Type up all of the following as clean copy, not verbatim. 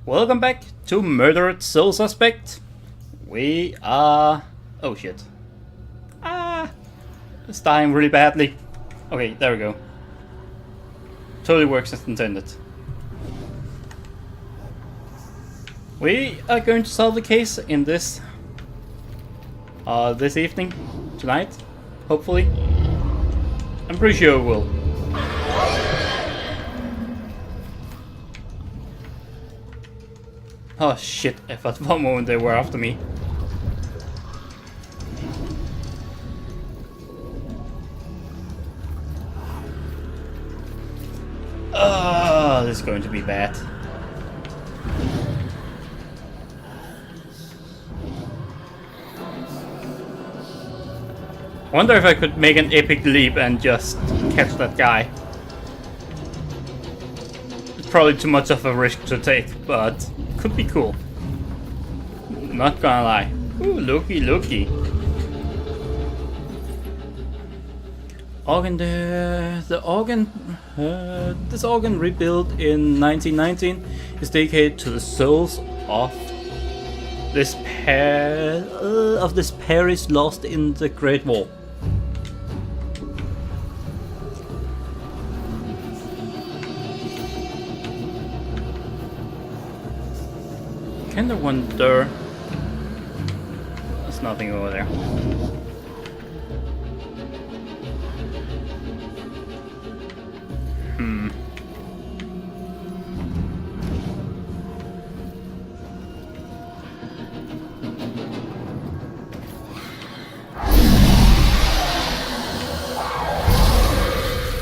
Welcome back to Murdered Soul Suspect. We are... Oh shit. It's dying really badly. Okay, there we go. Totally works as intended. We are going to solve the case in this evening, tonight, hopefully. I'm pretty sure we will. Oh shit, I thought for a moment they were after me. Oh, this is going to be bad. I wonder if I could make an epic leap and just catch that guy. It's probably too much of a risk to take, but could be cool. Not gonna lie. Ooh, looky, looky. This organ rebuilt in 1919 is dedicated to the souls of this parish lost in the Great War. Kinda wonder. There's nothing over there.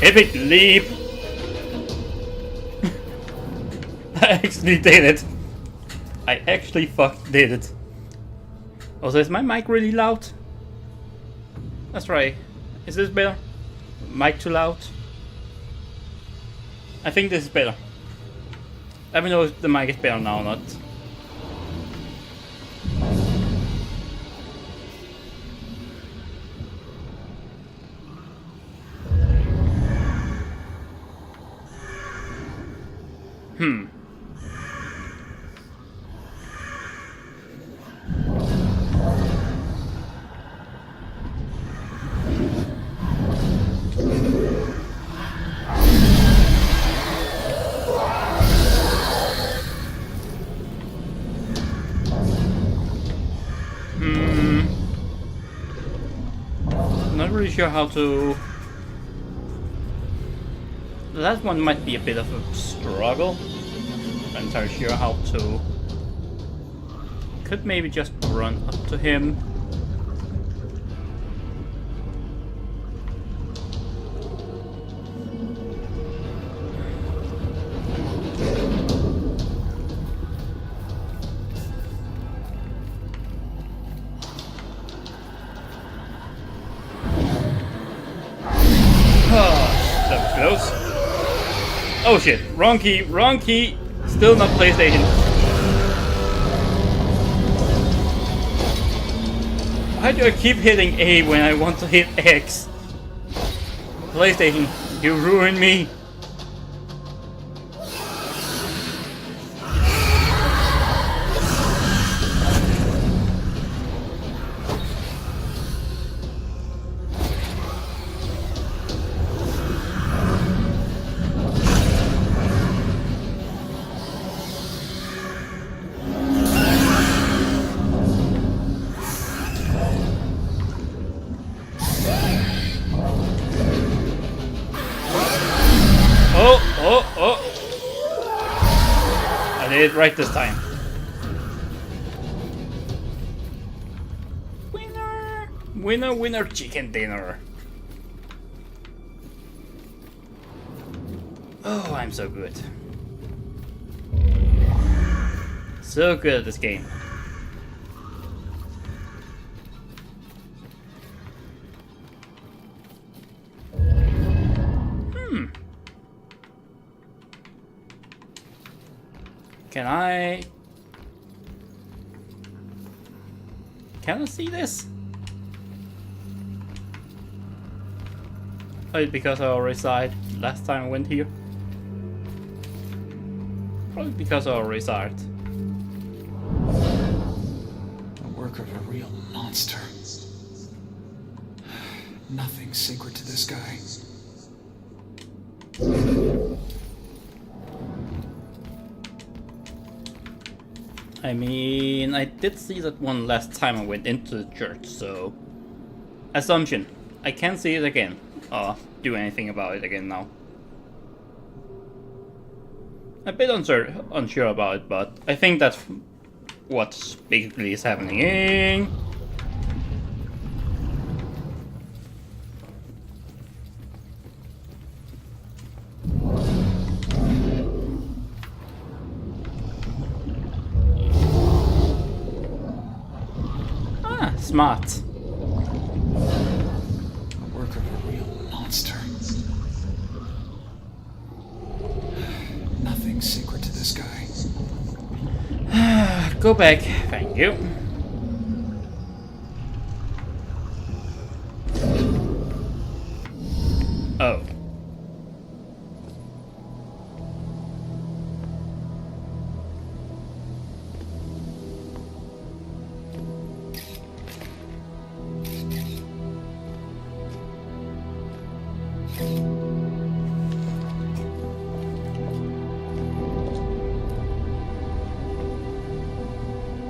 Epic leap! I actually did it. I actually did it. Also, is my mic really loud? That's right. Is this better? Mic too loud? I think this is better. Let me know if the mic is better now or not. Not really sure how to... That one might be a bit of a struggle. Not entirely sure how to... Could maybe just run up to him. Close. Oh shit, wrong key, wrong key. Still not PlayStation. Why do I keep hitting A when I want to hit X? PlayStation, you ruined me. Oh! I did it right this time. Winner! Winner, winner, chicken dinner. Oh, I'm so good. So good at this game. Can I see this? Oh, it's because I already saw it last time I went here. Probably because I already saw it. Work of a real monster. Nothing's sacred to this guy. I mean, I did see that one last time I went into the church, so... Assumption. I can't see it again. Or do anything about it again now. A bit unsure about it, but I think that's what basically is happening. Ah, smart. Work of a real monster. Nothing's secret to this guy. Go back, thank you. Oh.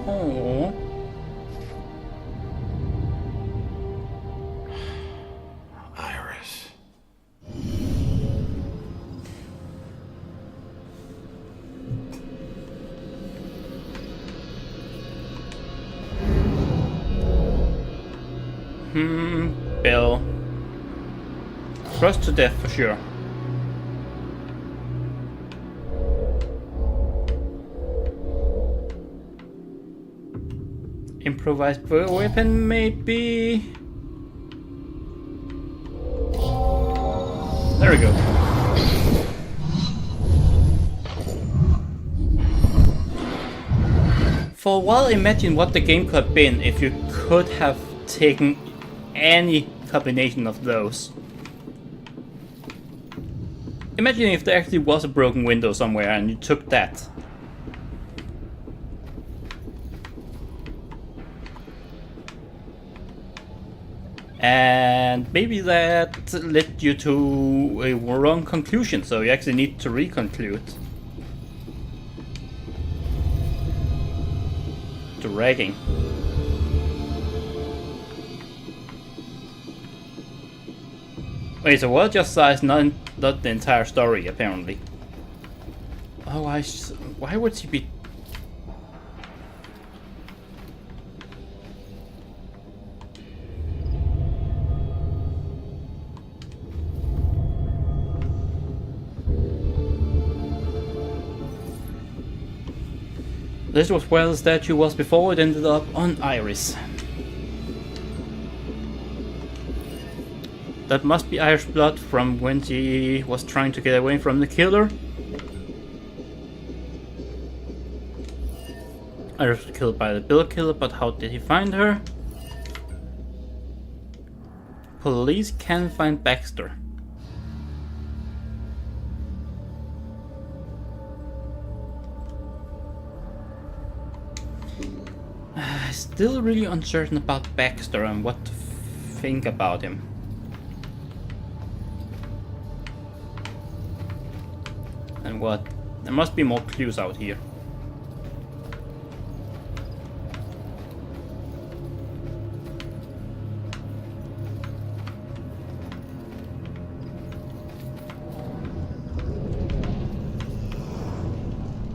Oh. Iris. Bill. Crushed to death for sure. Improvised weapon, maybe. There we go. For a while, imagine what the game could have been if you could have taken any combination of those. Imagine if there actually was a broken window somewhere and you took that. And maybe that led you to a wrong conclusion, so you actually need to reconclude. Dragging. Wait, so what just saw is not the entire story, apparently. Oh, why would she be... This was where the statue was before it ended up on Iris. That must be Iris' blood from when she was trying to get away from the killer. Iris was killed by the Bill killer, but how did he find her? Police can find Baxter. Still really uncertain about Baxter and what to think about him. And what? There must be more clues out here.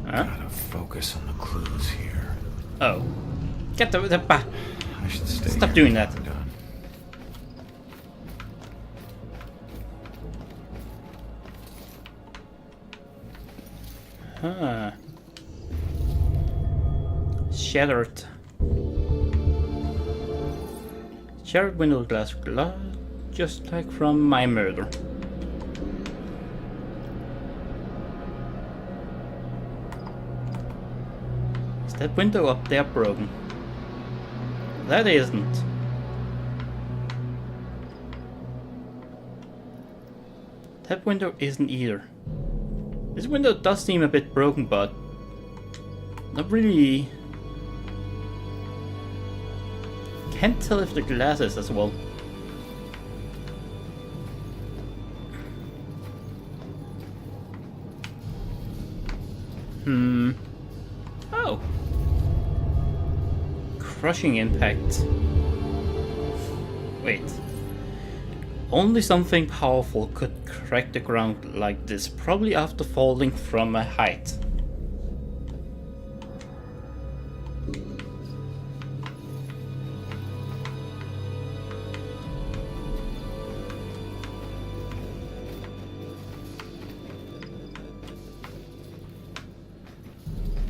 Huh? Gotta focus on the clues here. Oh. Get the back. I should stay. Stop here. doing that. I'm done. Huh. Shattered. Shattered window glass, just like from my murder. Is that window up there broken? That isn't. That window isn't either. This window does seem a bit broken, but not really. can't tell if the glasses as well. Oh. Crushing impact. Wait. Only something powerful could crack the ground like this, probably after falling from a height.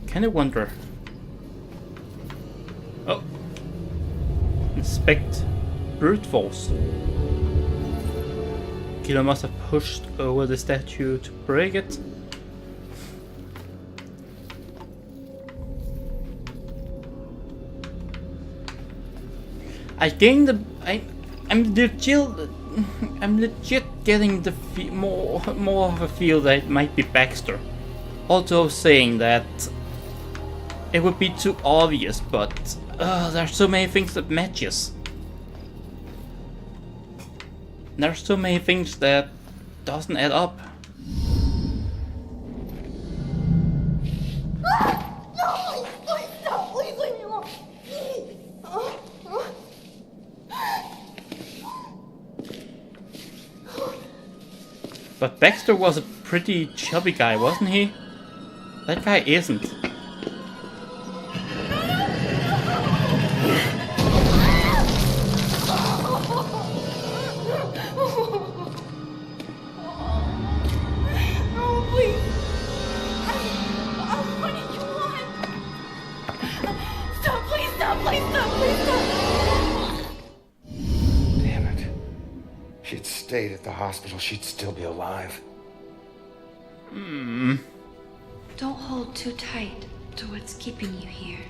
Can I wonder? Oh. Inspect brute force. Killer must have pushed over the statue to break it. I'm legit getting the more of a feel that it might be Baxter. Also saying that it would be too obvious, but there are so many things that matches. There are so many things that doesn't add up. No, please stop. Please leave me alone. But Baxter was a pretty chubby guy, wasn't he? That guy isn't. No, please. What do you want? Stop, please stop, please stop, please stop. Damn it. If she'd stayed at the hospital, she'd still be alive. Don't hold too tight to what's keeping you here.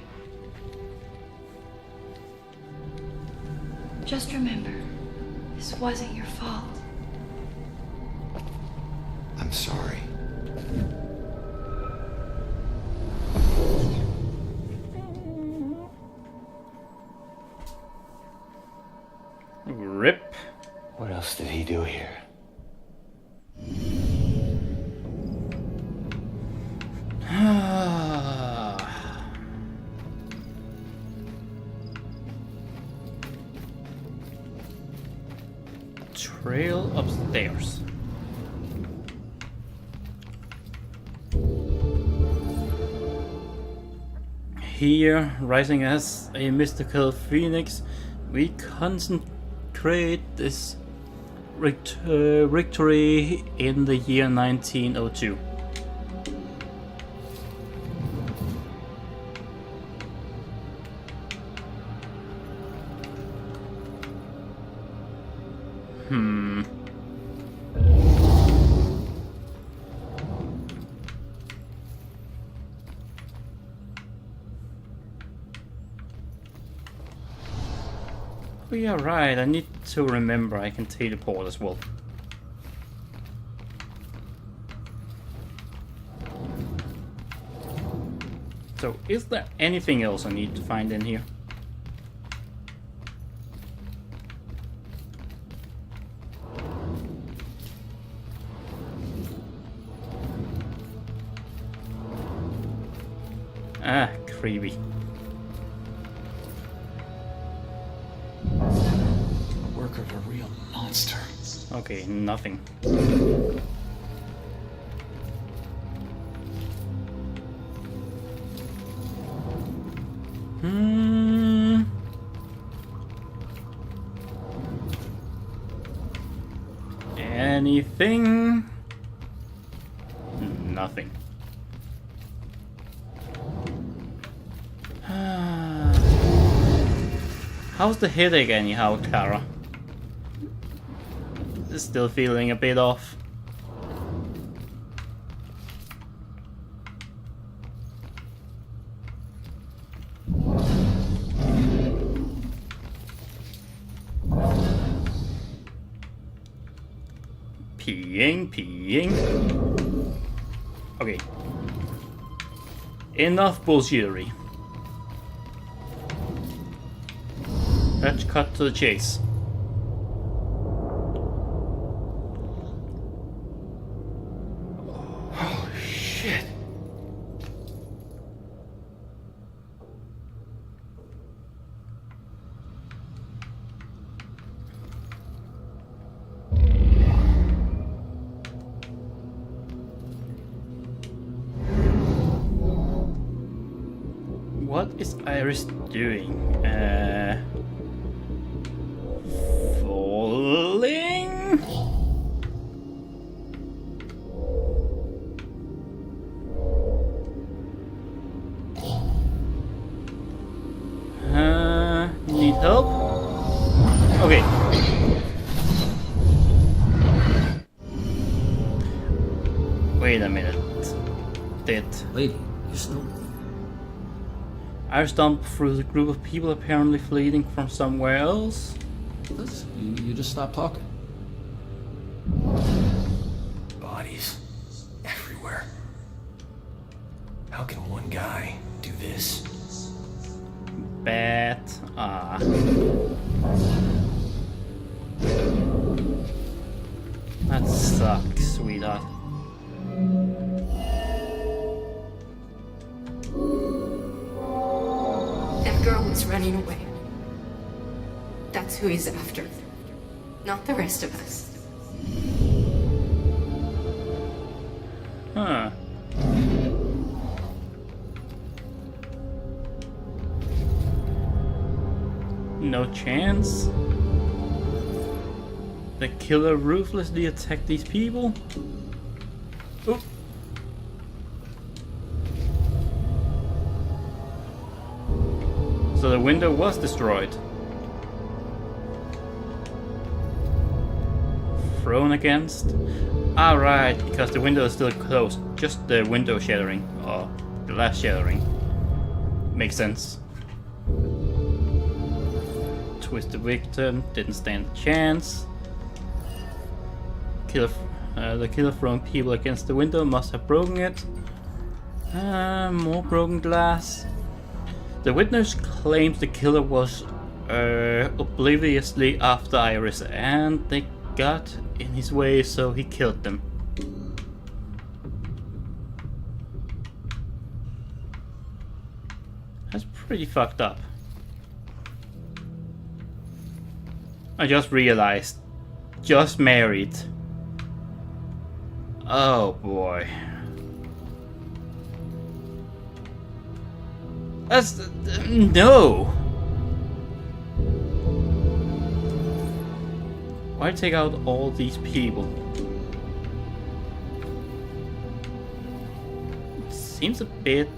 Just remember, this wasn't your fault. I'm sorry. Rip. What else did he do here? Trail upstairs. Here, rising as a mystical phoenix, we concentrate this victory in the year 1902. Oh yeah, right, I need to remember I can teleport as well. So, is there anything else I need to find in here? Ah, creepy. Work of a real monster. Okay, nothing. Anything? Nothing. How's the headache anyhow, Clara? Still feeling a bit off. Peeing. Okay. Enough bullshittery. Let's cut to the chase. Oh, shit. What is Iris doing? Falling? Need help? Okay. Wait a minute. Lady, you still... I stomped through the group of people apparently fleeing from somewhere else. You just stopped talking. Bodies everywhere. How can one guy do this? Bad. That sucks, sweetheart. That girl was running away. That's who he's after. Not the rest of us. Huh. No chance. The killer ruthlessly attacked these people. Oop. So the window was destroyed. Thrown against. Alright, because the window is still closed. Just the window shattering. Or glass shattering. Makes sense. Twist the victim. Didn't stand a chance. The killer throwing people against the window must have broken it. More broken glass. The witness claims the killer was obliviously after Iris and they got in his way, so he killed them. That's pretty fucked up. I just realized. Just married. Oh boy. That's... no! Why take out all these people? It seems a bit...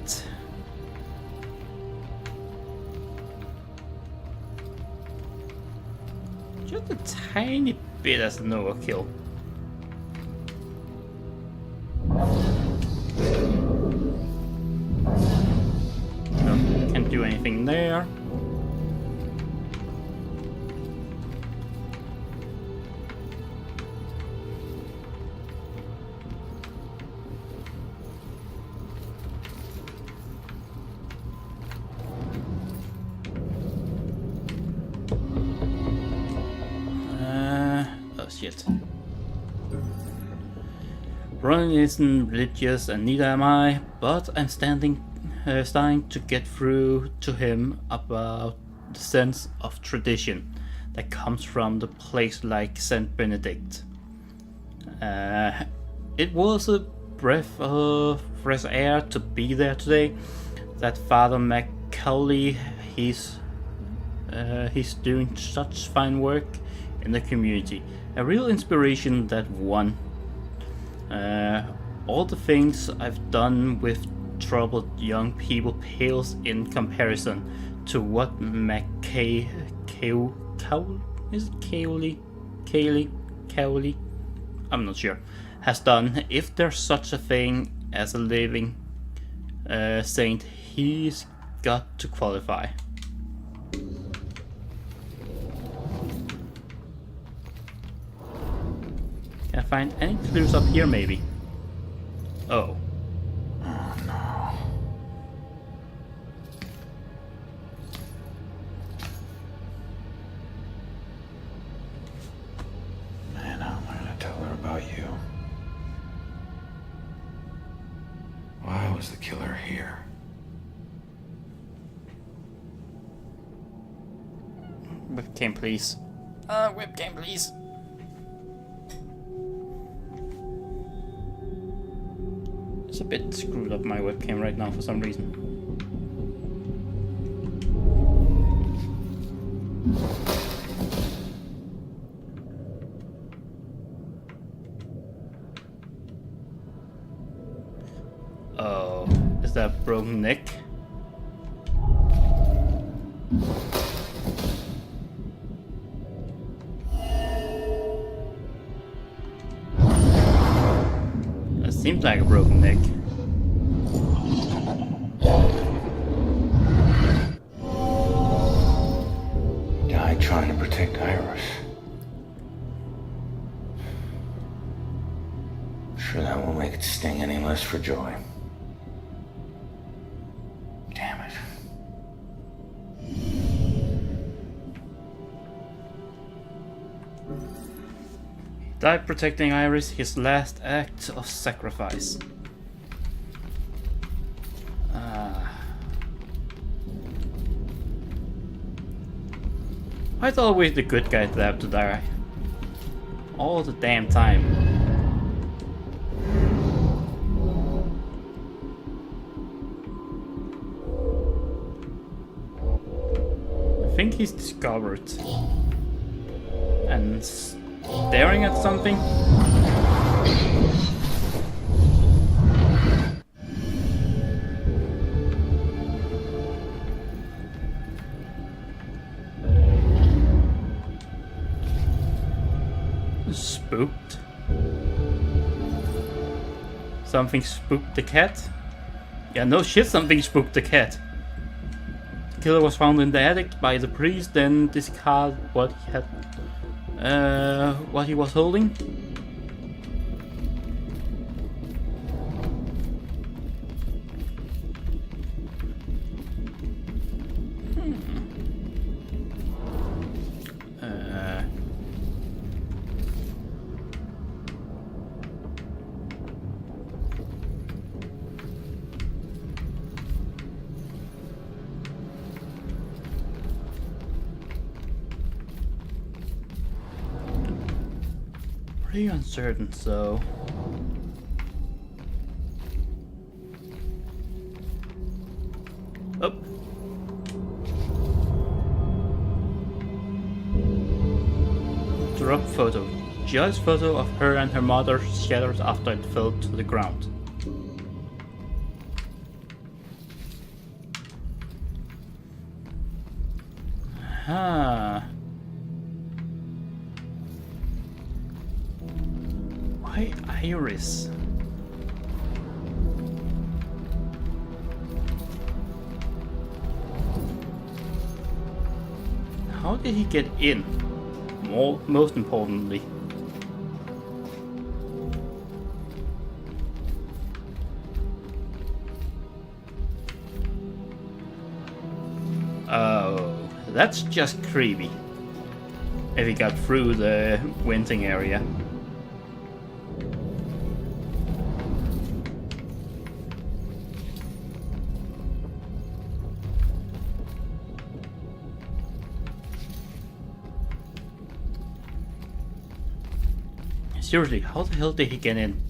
just a tiny bit as an overkill. No, can't do anything there. Oh shit. Ronan isn't religious and neither am I, but I'm starting to get through to him about the sense of tradition that comes from the place like St. Benedict. It was a breath of fresh air to be there today. That Father Macaulay, he's doing such fine work in the community. A real inspiration, that one. All the things I've done with troubled young people pales in comparison to what Cowley, I'm not sure, has done. If there's such a thing as a living saint, he's got to qualify. Can I find any clues up here, maybe? Oh. Oh no. webcam, please. Webcam, please. It's a bit screwed up, my webcam right now for some reason. Oh, is that broken neck? That seems like a broken neck. Died trying to protect Iris. Sure that won't make it sting any less for Joy. Damn it. Died protecting Iris, his last act of sacrifice. Why is always the good guys that have to die? All the damn time. I think he's discovered. And staring at something. Spooked. Something spooked the cat? Yeah, no shit, something spooked the cat. The killer was found in the attic by the priest, then discarded what he had, what he was holding. Pretty uncertain, so up. Drop photo. Joy's photo of her and her mother shattered after it fell to the ground. Why Iris? How did he get in? Most importantly. Oh, that's just creepy. If he got through the venting area. Seriously, how the hell did he get in?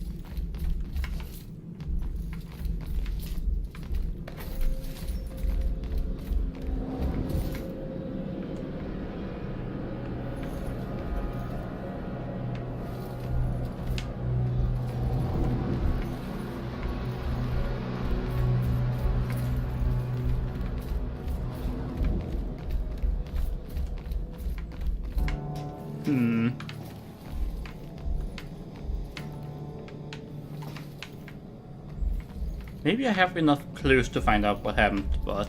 Maybe I have enough clues to find out what happened, but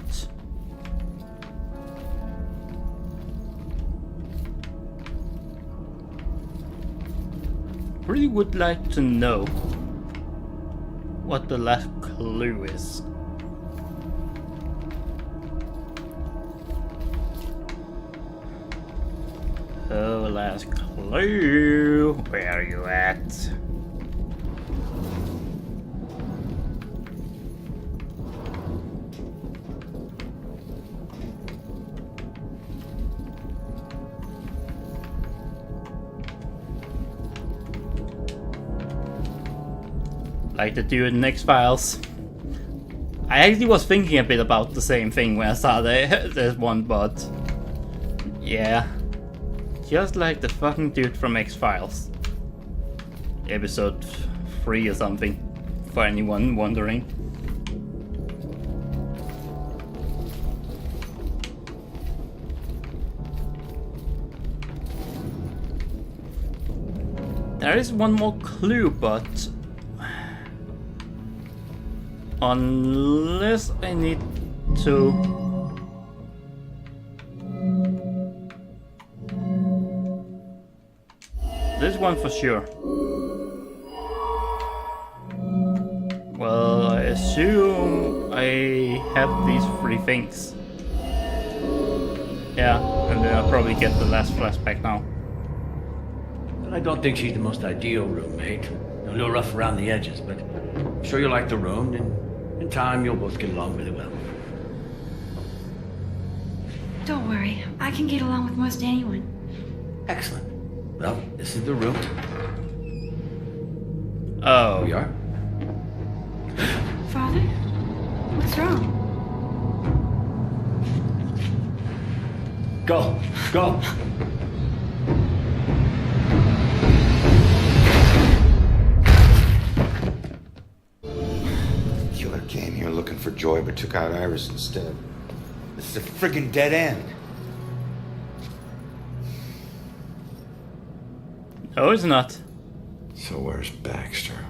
really would like to know what the last clue is. Oh, last clue. Where are you at? Like the dude in X-Files. I actually was thinking a bit about the same thing when I saw this one, but yeah, just like the fucking dude from X-Files, episode 3 or something, for anyone wondering. There is one more clue, but unless I need to... This one for sure. Well, I assume I have these 3 things. Yeah, and then I'll probably get the last flashback now. I don't think she's the most ideal roommate. A little rough around the edges, but I'm sure you'll like the room, and in time you'll both get along really well. Don't worry, I can get along with most anyone. Excellent. Well, this is the room. Oh. Here we are. Father? What's wrong? Go. Go. Killer came here looking for Joy, but took out Iris instead. This is a friggin' dead end. No, it's not. So where's Baxter?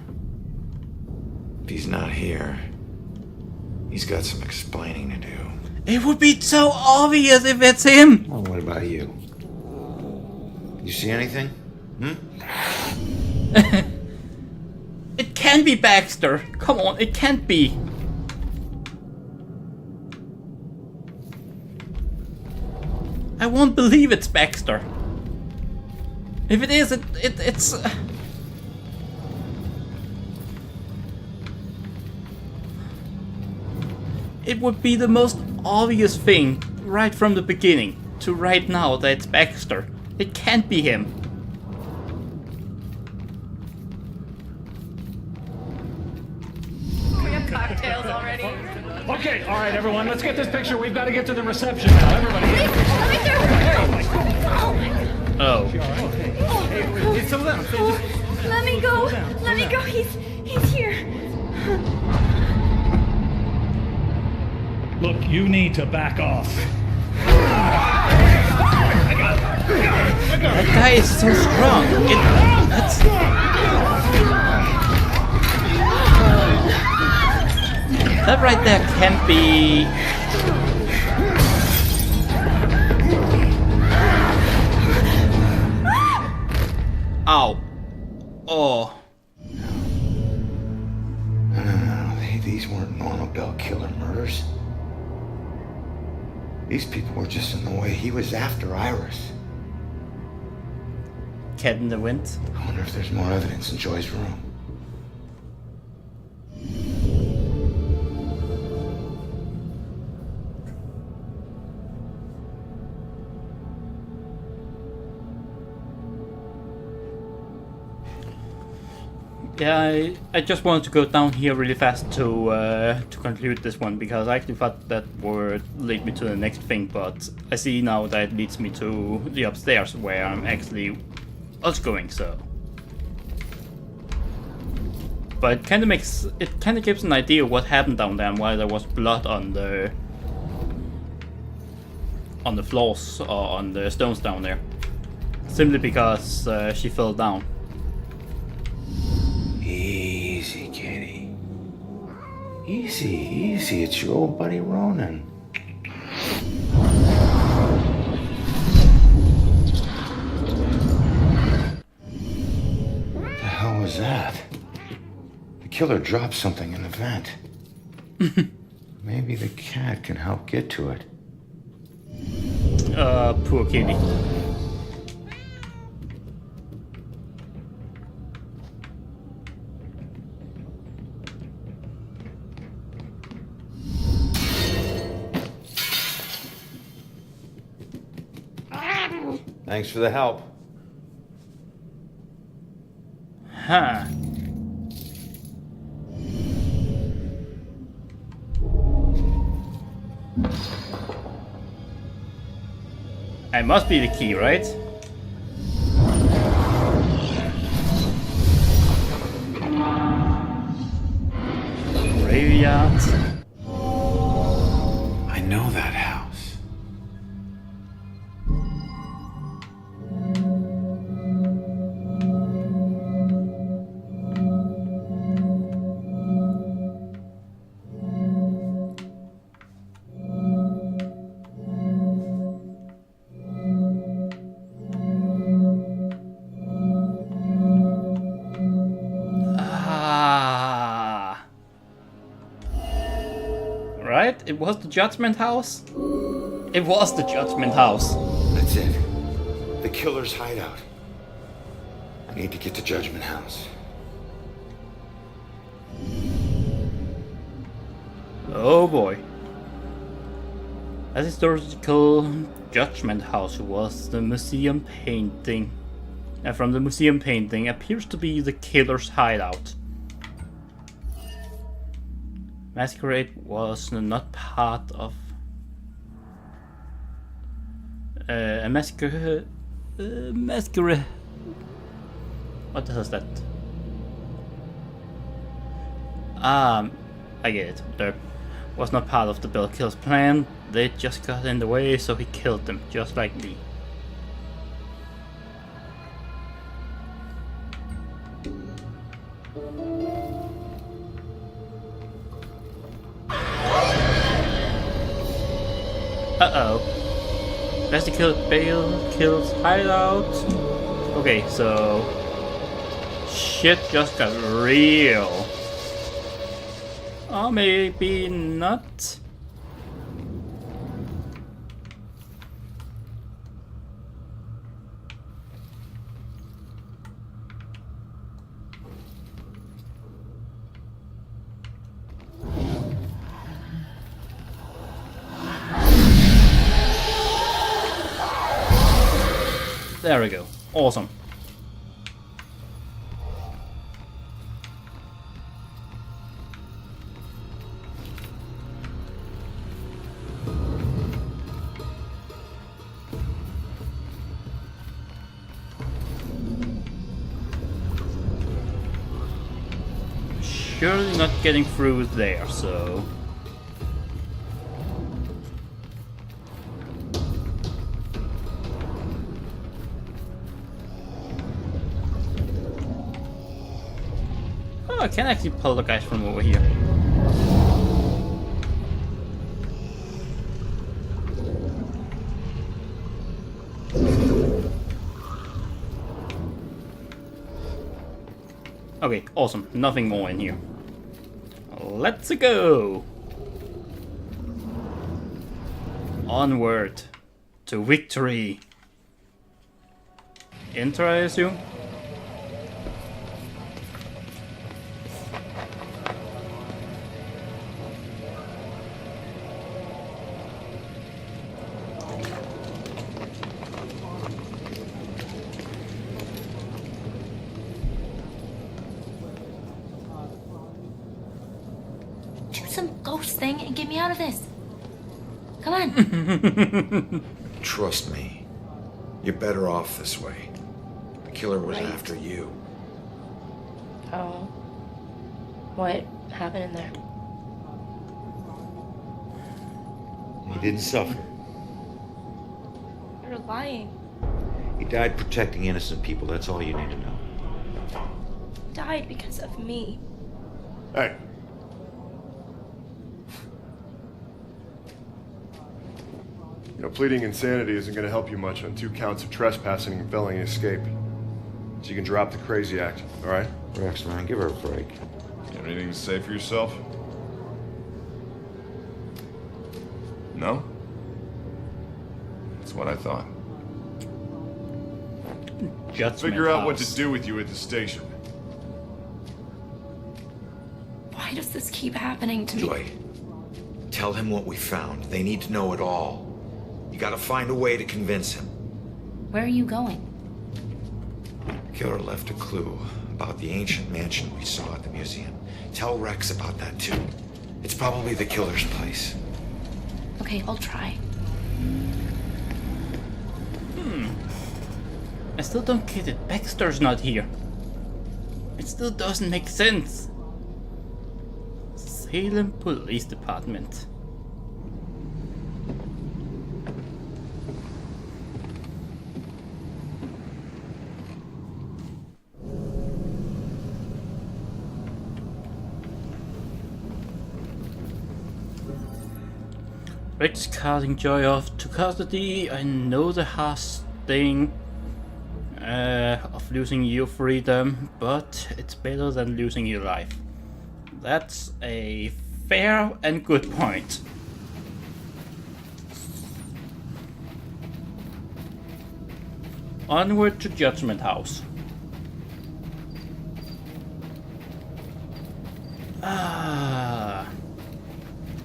If he's not here, he's got some explaining to do. It would be so obvious if it's him! Well, what about you? You see anything? It can't be Baxter! Come on, it can't be! I won't believe it's Baxter. If it is, it's... It would be the most obvious thing right from the beginning to right now that it's Baxter. It can't be him. We have cocktails already. Okay, all right, everyone, let's get this picture. We've got to get to the reception now. Everybody. Oh. Hey, settle down. Let me go. Let me go. He's here. Look, you need to back off. That guy is so strong. That right there can't be... Ow. Oh. No, these weren't normal Bell killer murders. These people were just in the way. He was after Iris. Cat in the wind. I wonder if there's more evidence in Joy's room. Yeah, I just wanted to go down here really fast to conclude this one, because I actually thought that would lead me to the next thing, but I see now that it leads me to the upstairs where I'm actually also going, so. But it kind of gives an idea of what happened down there and why there was blood on the floors or on the stones down there, simply because she fell down. Easy, kitty. Easy, easy. It's your old buddy Ronan. What the hell was that? The killer dropped something in the vent. Maybe the cat can help get to it. Poor kitty. Thanks for the help. Huh. It must be the key, right? Graveyard. I know that house. Right? It was the Judgment House? It was the Judgment House. That's it. The killer's hideout. I need to get to Judgment House. Oh boy. As historical Judgment House was the museum painting. From the museum painting appears to be the killer's hideout. Masquerade was not part of a masquerade. Masquerade. What the hell is that? I get it. There was not part of the Bill Kill's plan. They just got in the way, so he killed them, just like me. Uh-oh. Investigate Bill Kill's hideout. Okay, so shit just got real. Or maybe not. There we go. Awesome. Surely not getting through there, so... Oh, I can actually pull the guys from over here. Okay, awesome. Nothing more in here. Let's go! Onward to victory. Enter, I assume? Some ghost thing and get me out of this. Come on. Trust me. You're better off this way. The killer was Right. after you. Oh. What happened in there? He didn't suffer. You're lying. He died protecting innocent people. That's all you need to know. He died because of me. Hey. You know, pleading insanity isn't going to help you much on 2 counts of trespassing and felony escape. So you can drop the crazy act, all right? Rex, man, give her a break. You have anything to say for yourself? No? That's what I thought. Judgment Figure out what House. to do with you at the station. Why does this keep happening to me? Joy, tell him what we found. They need to know it all. You gotta find a way to convince him. Where are you going? Killer left a clue about the ancient mansion we saw at the museum. Tell Rex about that too. It's probably the killer's place. Okay, I'll try. I still don't get it. Baxter's not here. It still doesn't make sense. Salem Police Department. Rick's casting joy off to custody. I know the harsh thing of losing your freedom, but it's better than losing your life. That's a fair and good point. Onward to Judgment House. I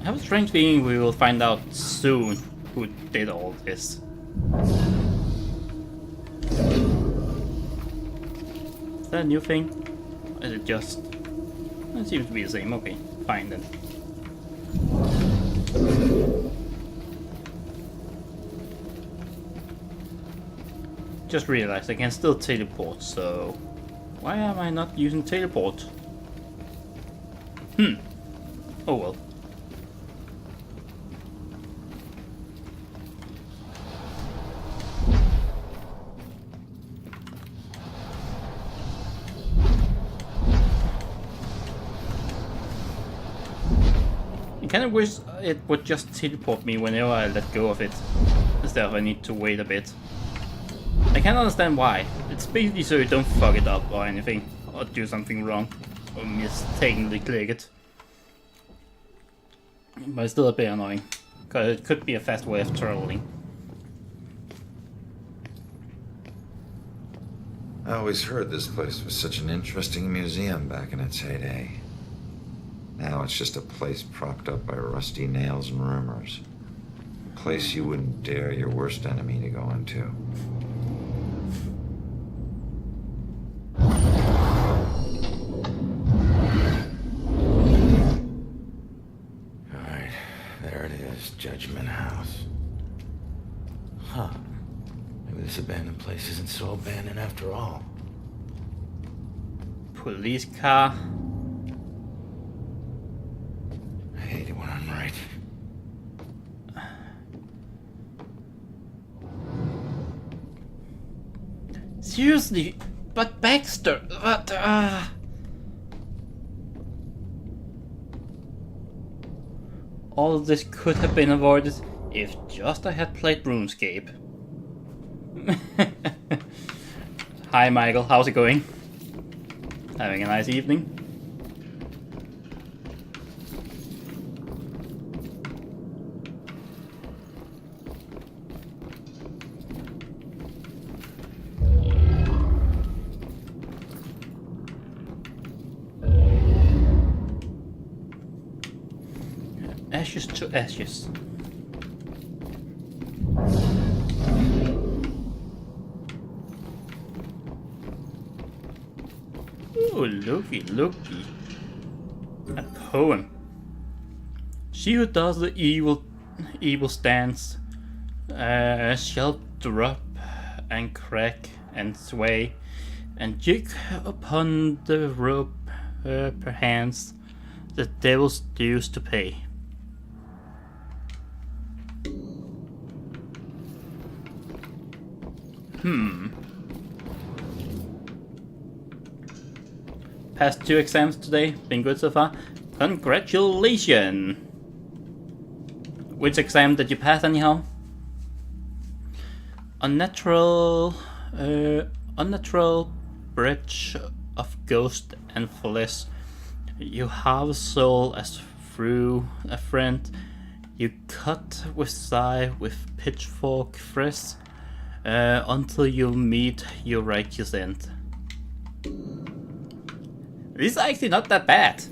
have a strange feeling we will find out soon who did all this. Is that a new thing? Or is it just... It seems to be the same. Okay, fine then. Just realized I can still teleport, so... Why am I not using teleport? Oh well. I kind of wish it would just teleport me whenever I let go of it, instead of I need to wait a bit. I can't understand why. It's basically so you don't fuck it up or anything, or do something wrong, or mistakenly click it. But it's still a bit annoying, because it could be a fast way of trolling. I always heard this place was such an interesting museum back in its heyday. Now it's just a place propped up by rusty nails and rumors. A place you wouldn't dare your worst enemy to go into. Alright, there it is, Judgment House. Huh. Maybe this abandoned place isn't so abandoned after all. Police car. I hate it when I'm right. Seriously, but Baxter, what? All of this could have been avoided if just I had played RuneScape. Hi Michael, how's it going? Having a nice evening? Ashes to ashes. Oh, looky, looky. A poem. She who does the evil stance shall drop and crack and sway and jig upon the rope her hands, the devil's dues to pay. Passed 2 exams today, been good so far. Congratulations! Which exam did you pass anyhow? Unnatural bridge of ghost and flesh. You have a soul as through a friend. You cut with sigh with pitchfork fresh. Until you meet your righteous end. This is actually not that bad.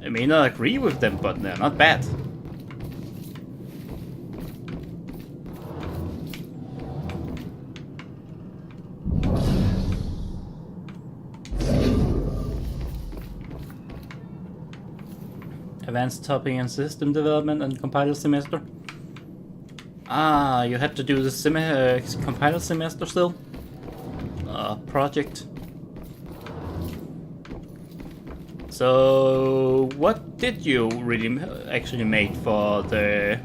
I may not agree with them, but they're not bad. Advanced topic in system development and compiler semester. Ah, you had to do the compiler semester still? Project. So, what did you really actually make for the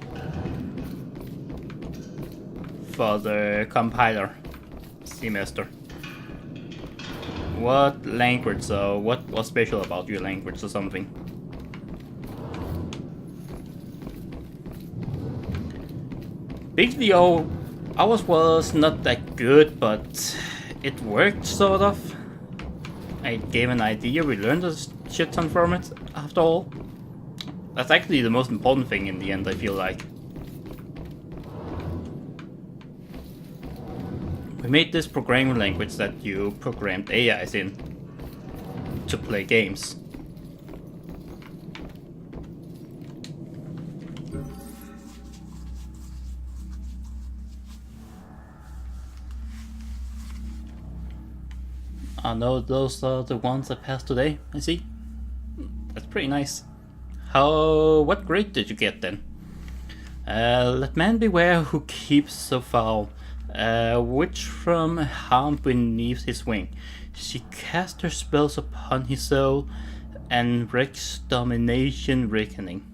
compiler semester? What language, or what was special about your language or something? Basically, ours was not that good, but it worked sort of. I gave an idea, we learned a shit ton from it, after all. That's actually the most important thing in the end, I feel like. We made this programming language that you programmed AIs in to play games. I know those are the ones that passed today, I see. That's pretty nice. What grade did you get then? Let man beware who keeps so foul. Witch from harm beneath his wing. She cast her spells upon his soul and wreaks domination reckoning.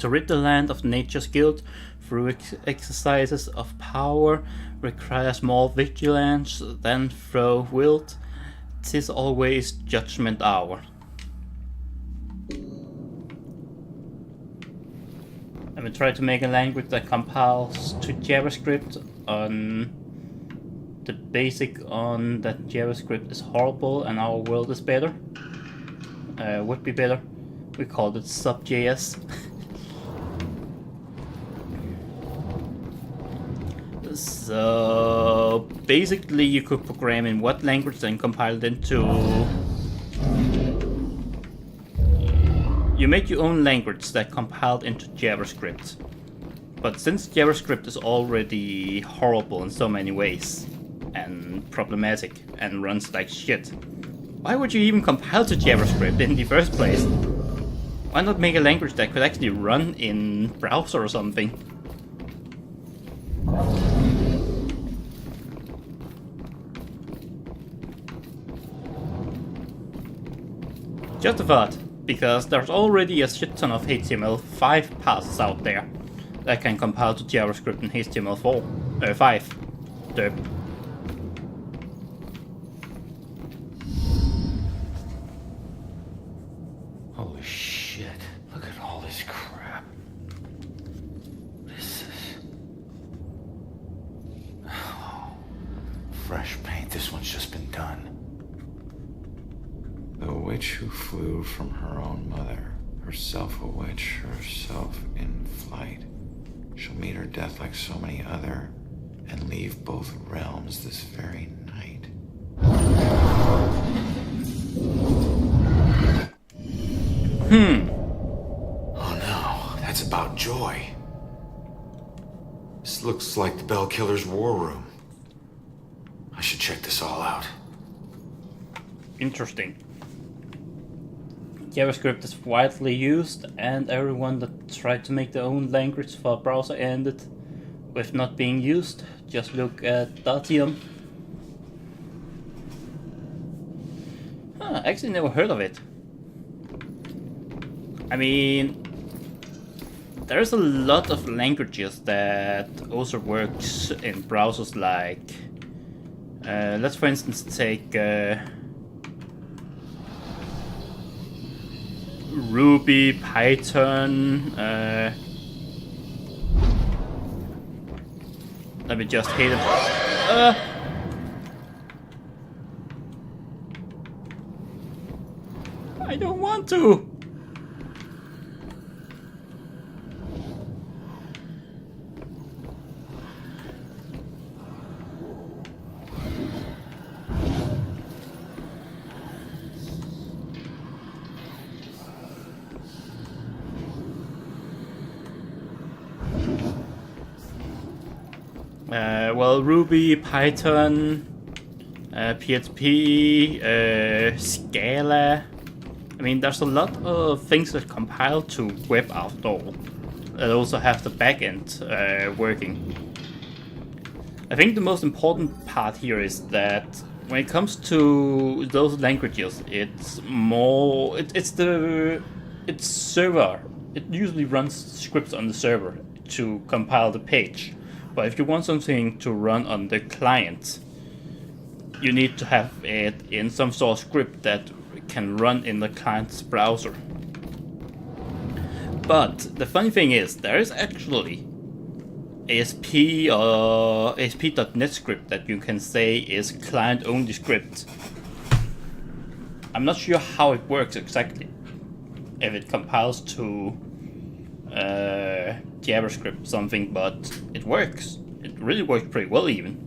To rid the land of nature's guilt through exercises of power requires more vigilance than through wilt. 'Tis always judgment hour. Let me try to make a language that compiles to JavaScript on the basic on that JavaScript is horrible and our world is better. Would be better. We called it sub.js. So basically you could program in what language then compile it into... You make your own language that compiled into JavaScript. But since JavaScript is already horrible in so many ways and problematic and runs like shit, why would you even compile to JavaScript in the first place? Why not make a language that could actually run in browser or something? Just a thought, because there's already a shit ton of HTML5 passes out there that can compile to JavaScript in HTML5. Derp. Holy shit, look at all this crap. This is... Oh, fresh paint, this one's just been done. The witch who flew from her own mother, herself a witch, herself in flight, shall meet her death like so many other, and leave both realms this very night. Oh no, that's about Joy. This looks like the Bell Killer's war room. I should check this all out. Interesting. JavaScript is widely used, and everyone that tried to make their own language for a browser ended with not being used. Just look at Datium. Huh, I actually never heard of it. I mean, there's a lot of languages that also works in browsers, like let's for instance take Ruby, Python, let me just hit it. I don't want to. well, Ruby, Python, PHP, Scala. I mean, there's a lot of things that compile to web after all. That also have the backend working. I think the most important part here is that when it comes to those languages, it's more it's server. It usually runs scripts on the server to compile the page. But if you want something to run on the client, you need to have it in some sort of script that can run in the client's browser. But the funny thing is, there is actually ASP or ASP.NET script that you can say is client-only script. I'm not sure how it works exactly. If it compiles to JavaScript something, but it works. It really works pretty well even.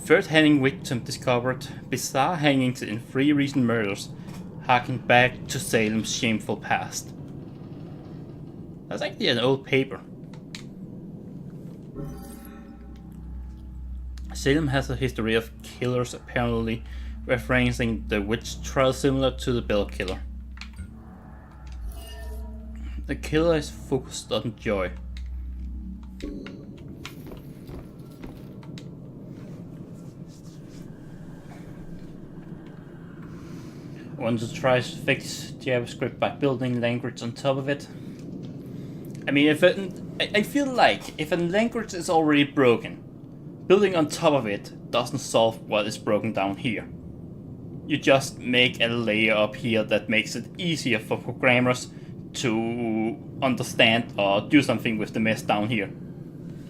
Third hanging victim discovered. Bizarre hangings in 3 recent murders harken back to Salem's shameful past. That's actually an old paper. Salem has a history of killers, apparently referencing the witch trial similar to the Bell Killer. The killer is focused on Joy. I want to try to fix JavaScript by building language on top of it. I mean, I feel like if a language is already broken, building on top of it doesn't solve what is broken down here. You just make a layer up here that makes it easier for programmers to understand or do something with the mess down here.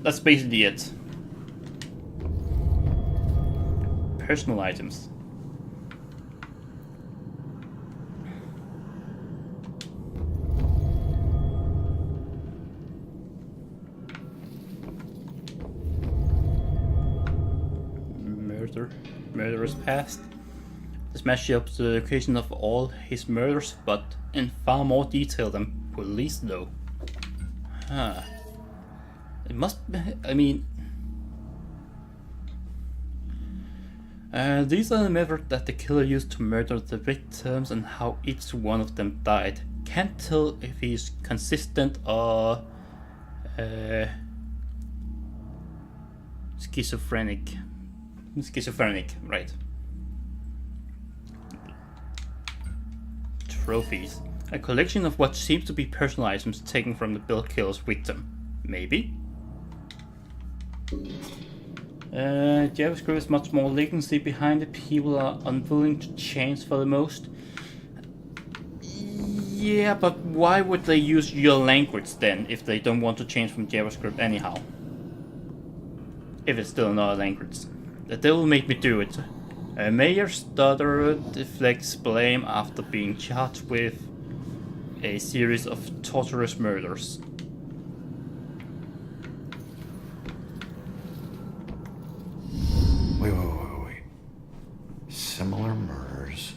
That's basically it. Personal items. Murderer's past. This matches up to the location of all his murders, but in far more detail than police though. Huh. It must be, I mean... these are the methods that the killer used to murder the victims and how each one of them died. Can't tell if he's consistent or... schizophrenic. Schizophrenic, right. Trophies. A collection of what seems to be personal items taken from the Bill Killer's victim. Maybe? JavaScript is much more latency behind it. People are unwilling to change for the most. Yeah, but why would they use your language then if they don't want to change from JavaScript anyhow? If it's still another language. The devil made me do it. Mayor's daughter deflects blame after being charged with a series of torturous murders. Wait. Similar murders,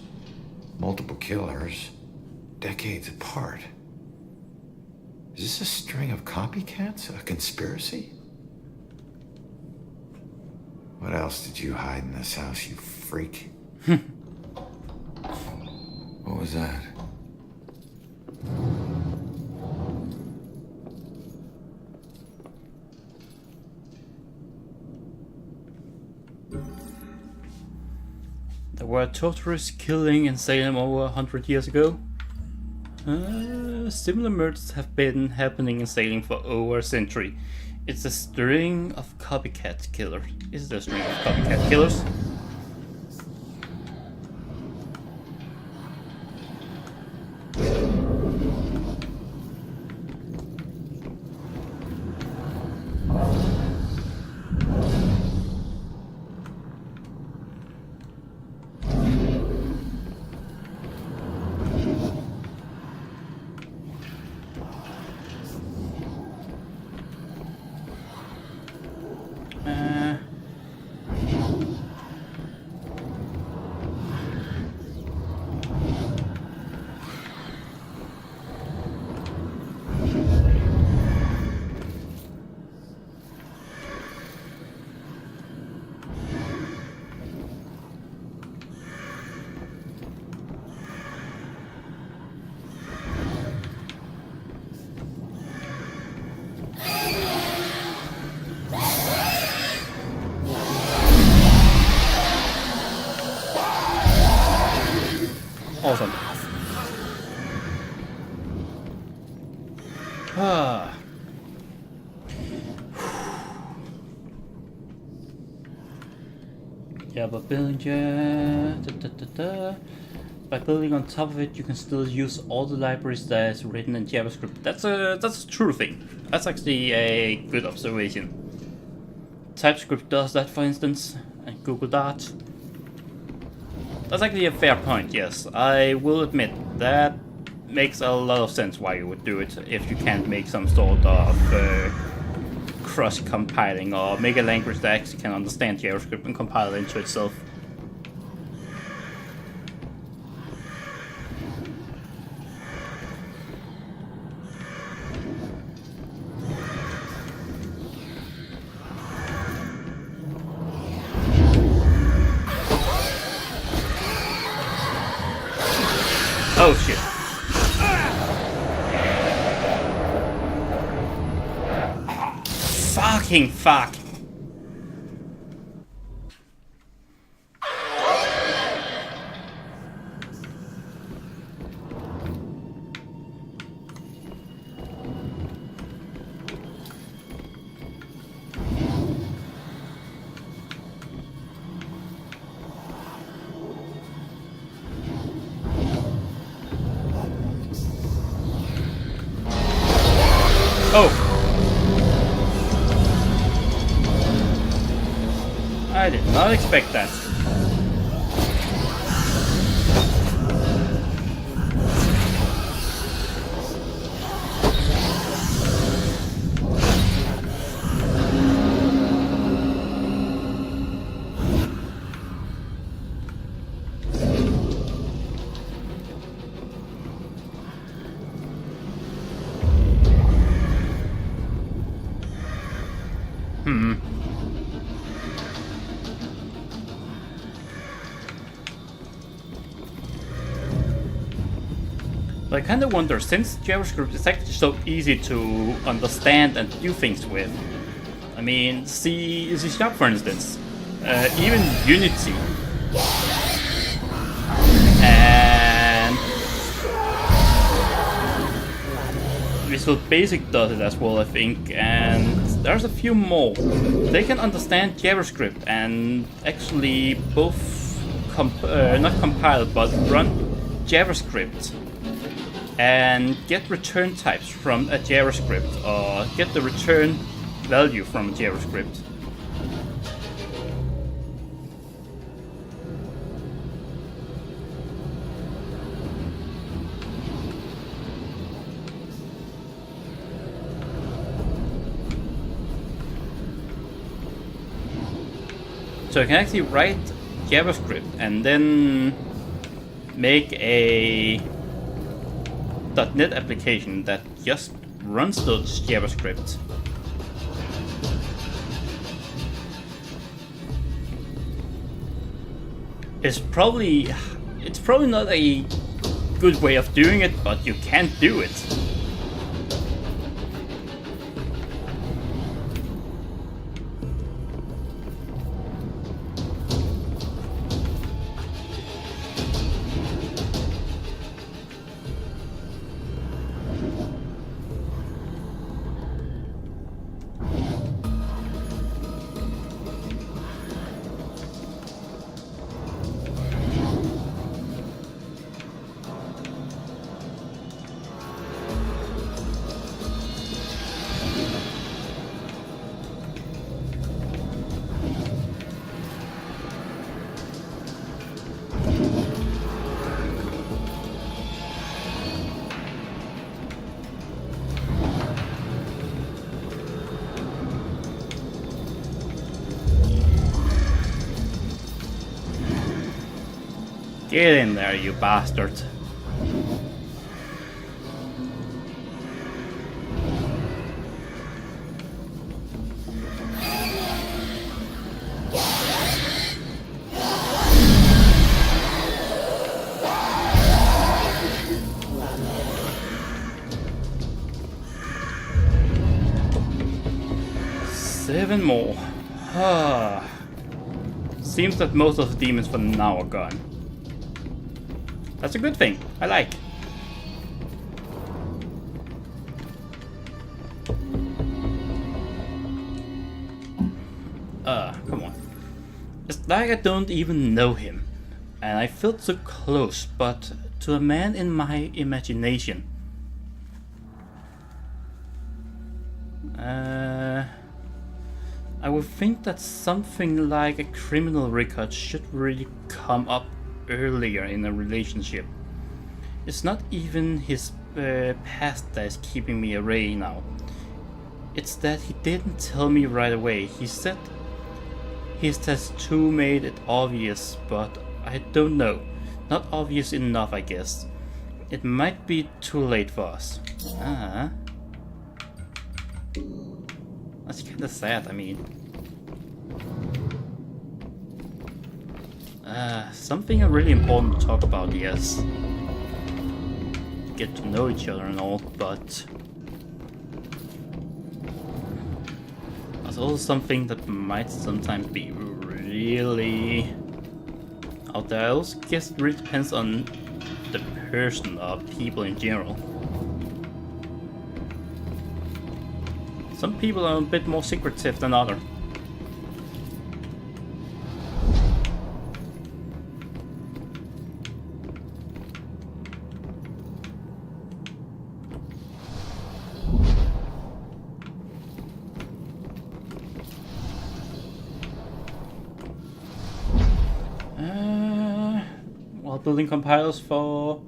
multiple killers, decades apart. Is this a string of copycats? A conspiracy? What else did you hide in this house, you freak? What was that? There were torturous killing in Salem over 100 years ago. Similar murders have been happening in Salem for over a century. It's a string of copycat killers. Is it a string of copycat killers? Yeah, but building by building on top of it, you can still use all the libraries that is written in JavaScript. That's a true thing. That's actually a good observation. TypeScript does that, for instance, and Google Dart. That's actually a fair point. Yes, I will admit that makes a lot of sense why you would do it if you can't make some sort of cross-compiling or make a language that actually can understand JavaScript and compile it into itself. Oh shit. Fucking fuck. Oh! I did not expect that. But I kind of wonder, since JavaScript is actually so easy to understand and do things with, I mean, C# for instance, even Unity, and Visual Basic does it as well, I think, and there's a few more. They can understand JavaScript and actually both not compile but run JavaScript and get return types from a JavaScript or get the return value from a JavaScript. So I can actually write JavaScript and then make a .NET application that just runs those JavaScript. It's probably not a good way of doing it, but you can't do it. Get in there, you bastard. Seven more. Seems that most of the demons for now are gone. That's a good thing. I like. Come on. Just like I don't even know him, and I felt so close, but to a man in my imagination. I would think that something like a criminal record should really come up earlier in a relationship. It's not even his past that is keeping me away now. It's that he didn't tell me right away. He said his tattoo made it obvious, but I don't know. Not obvious enough, I guess. It might be too late for us. That's kinda sad, I mean. Something really important to talk about, yes. Get to know each other and all, but there's also something that might sometimes be really out there. I also guess it really depends on the person or people in general. Some people are a bit more secretive than others. While building compilers for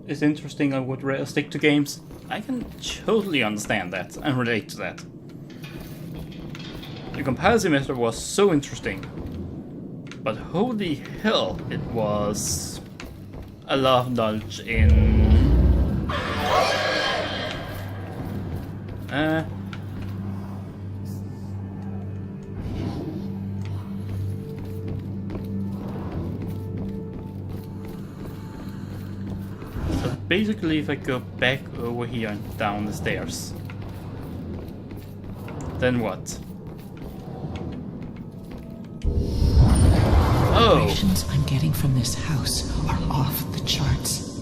is interesting, I would rather stick to games. I can totally understand that and relate to that. The compiler semester was so interesting, but holy hell, it was a lot of knowledge in basically, if I go back over here and down the stairs, then what? Oh! The vibrations I'm getting from this house are off the charts.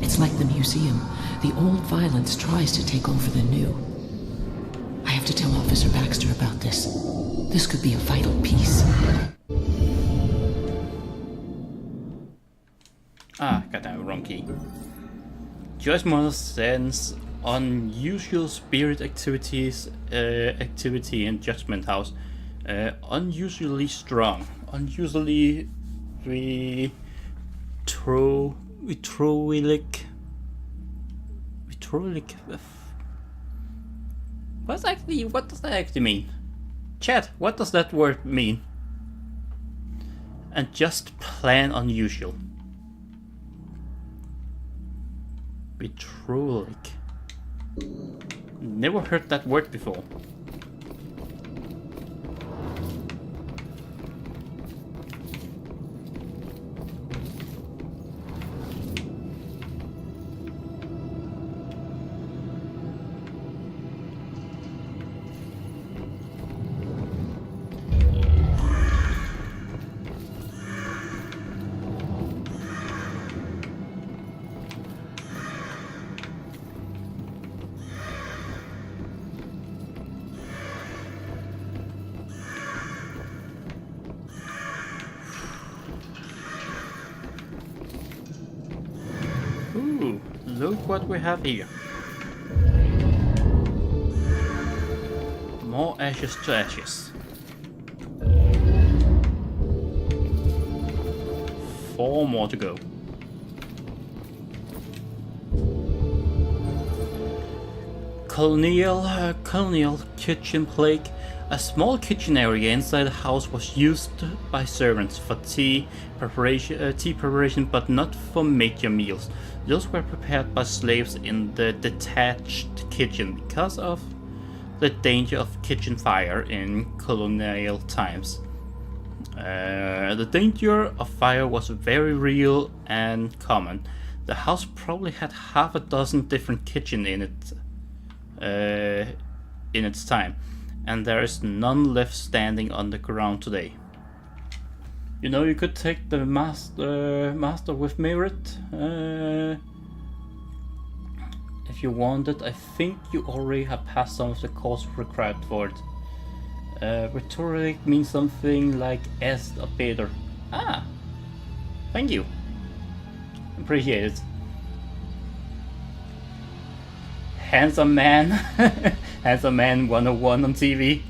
It's like the museum. The old violence tries to take over the new. I have to tell Officer Baxter about this. This could be a vital piece. Ah, goddamn, wrong key. Joyce Mother sends unusual spirit activity in Judgment House. Unusually strong. Unusually vitriolic. What does that actually mean? Chat, what does that word mean? And just plain unusual. Vitriolic. Never heard that word before. Ooh, look what we have here. More ashes to ashes. 4 more to go. Colonial kitchen plague. A small kitchen area inside the house was used by servants for tea preparation, but not for major meals. Those were prepared by slaves in the detached kitchen because of the danger of kitchen fire in colonial times. The danger of fire was very real and common. The house probably had half a dozen different kitchens in its time, and there is none left standing on the ground today. You know, you could take the master with merit if you wanted. I think you already have passed some of the course required for it. Rhetoric means something like S or better. Ah, thank you. Appreciate it. Handsome man. Handsome man 101 on TV.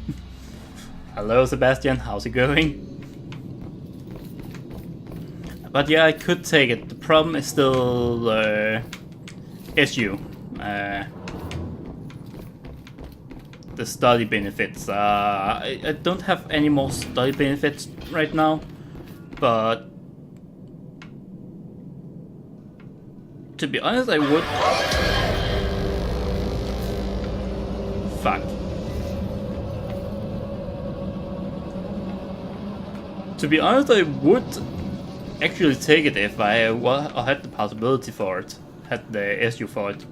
Hello Sebastian, how's it going? But yeah, I could take it. The problem is still SU. The study benefits. I don't have any more study benefits right now, but to be honest, I would. Fuck. To be honest, I would actually take it if I had the possibility for it, had the SU for it.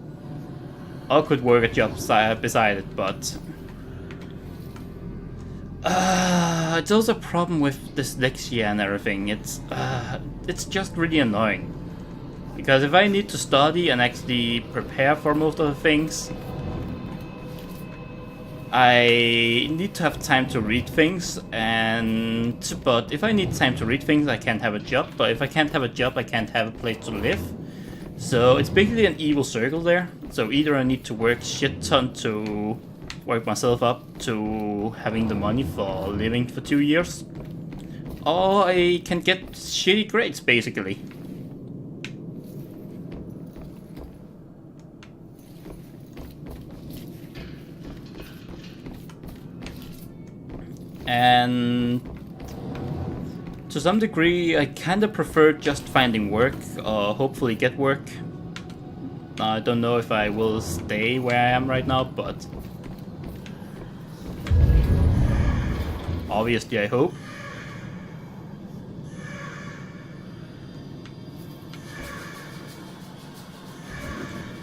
I could work a job beside it, but it's also a problem with dyslexia and everything. It's just really annoying, because if I need to study and actually prepare for most of the things, I need to have time to read things, but if I need time to read things, I can't have a job. But if I can't have a job, I can't have a place to live. So it's basically an evil circle there. So either I need to work shit ton to work myself up to having the money for living for 2 years, or I can get shitty grades basically. And to some degree, I kinda prefer just finding work, or hopefully get work. I don't know if I will stay where I am right now, but obviously I hope.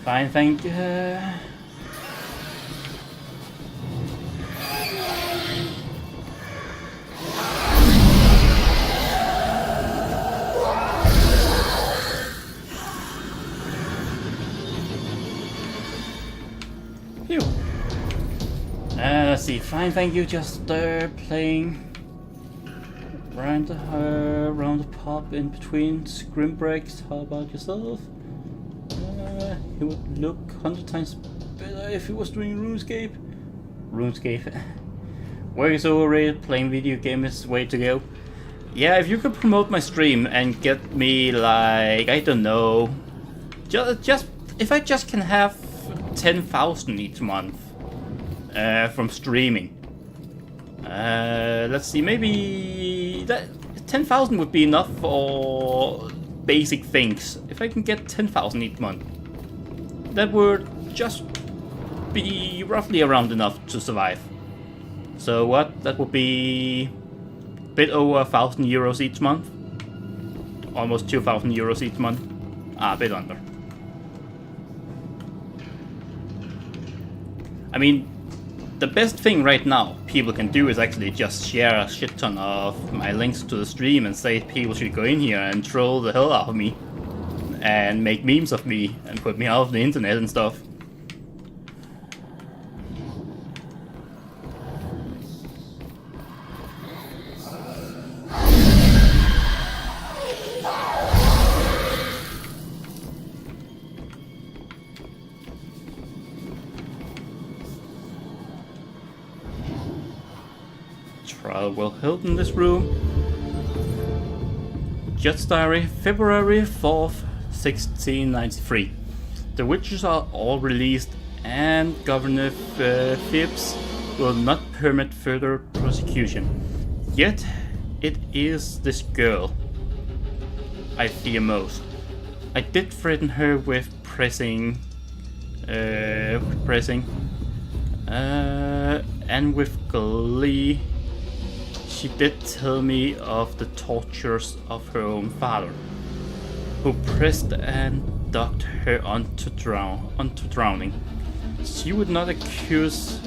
Fine, thank you. Let's see, fine, thank you, just playing around the pub in between scrim breaks. How about yourself? He would look 100 times better if he was doing RuneScape. Work is overrated, playing video game is the way to go. Yeah, if you could promote my stream and get me, like, I don't know, just if I just can have 10,000 each month from streaming. Let's see, maybe that 10,000 would be enough for basic things. If I can get 10,000 each month, that would just be roughly around enough to survive. So what? That would be a bit over 1,000 euros each month. Almost 2,000 euros each month. A bit under. I mean, the best thing right now people can do is actually just share a shit ton of my links to the stream and say people should go in here and troll the hell out of me and make memes of me and put me out of the internet and stuff. Trial will held in this room. Jacksendary, February 4th, 1693. The witches are all released, and Governor Phibbs will not permit further prosecution. Yet, it is this girl I fear most. I did threaten her with pressing, and with glee. She did tell me of the tortures of her own father, who pressed and dogged her onto drowning. She would not accuse.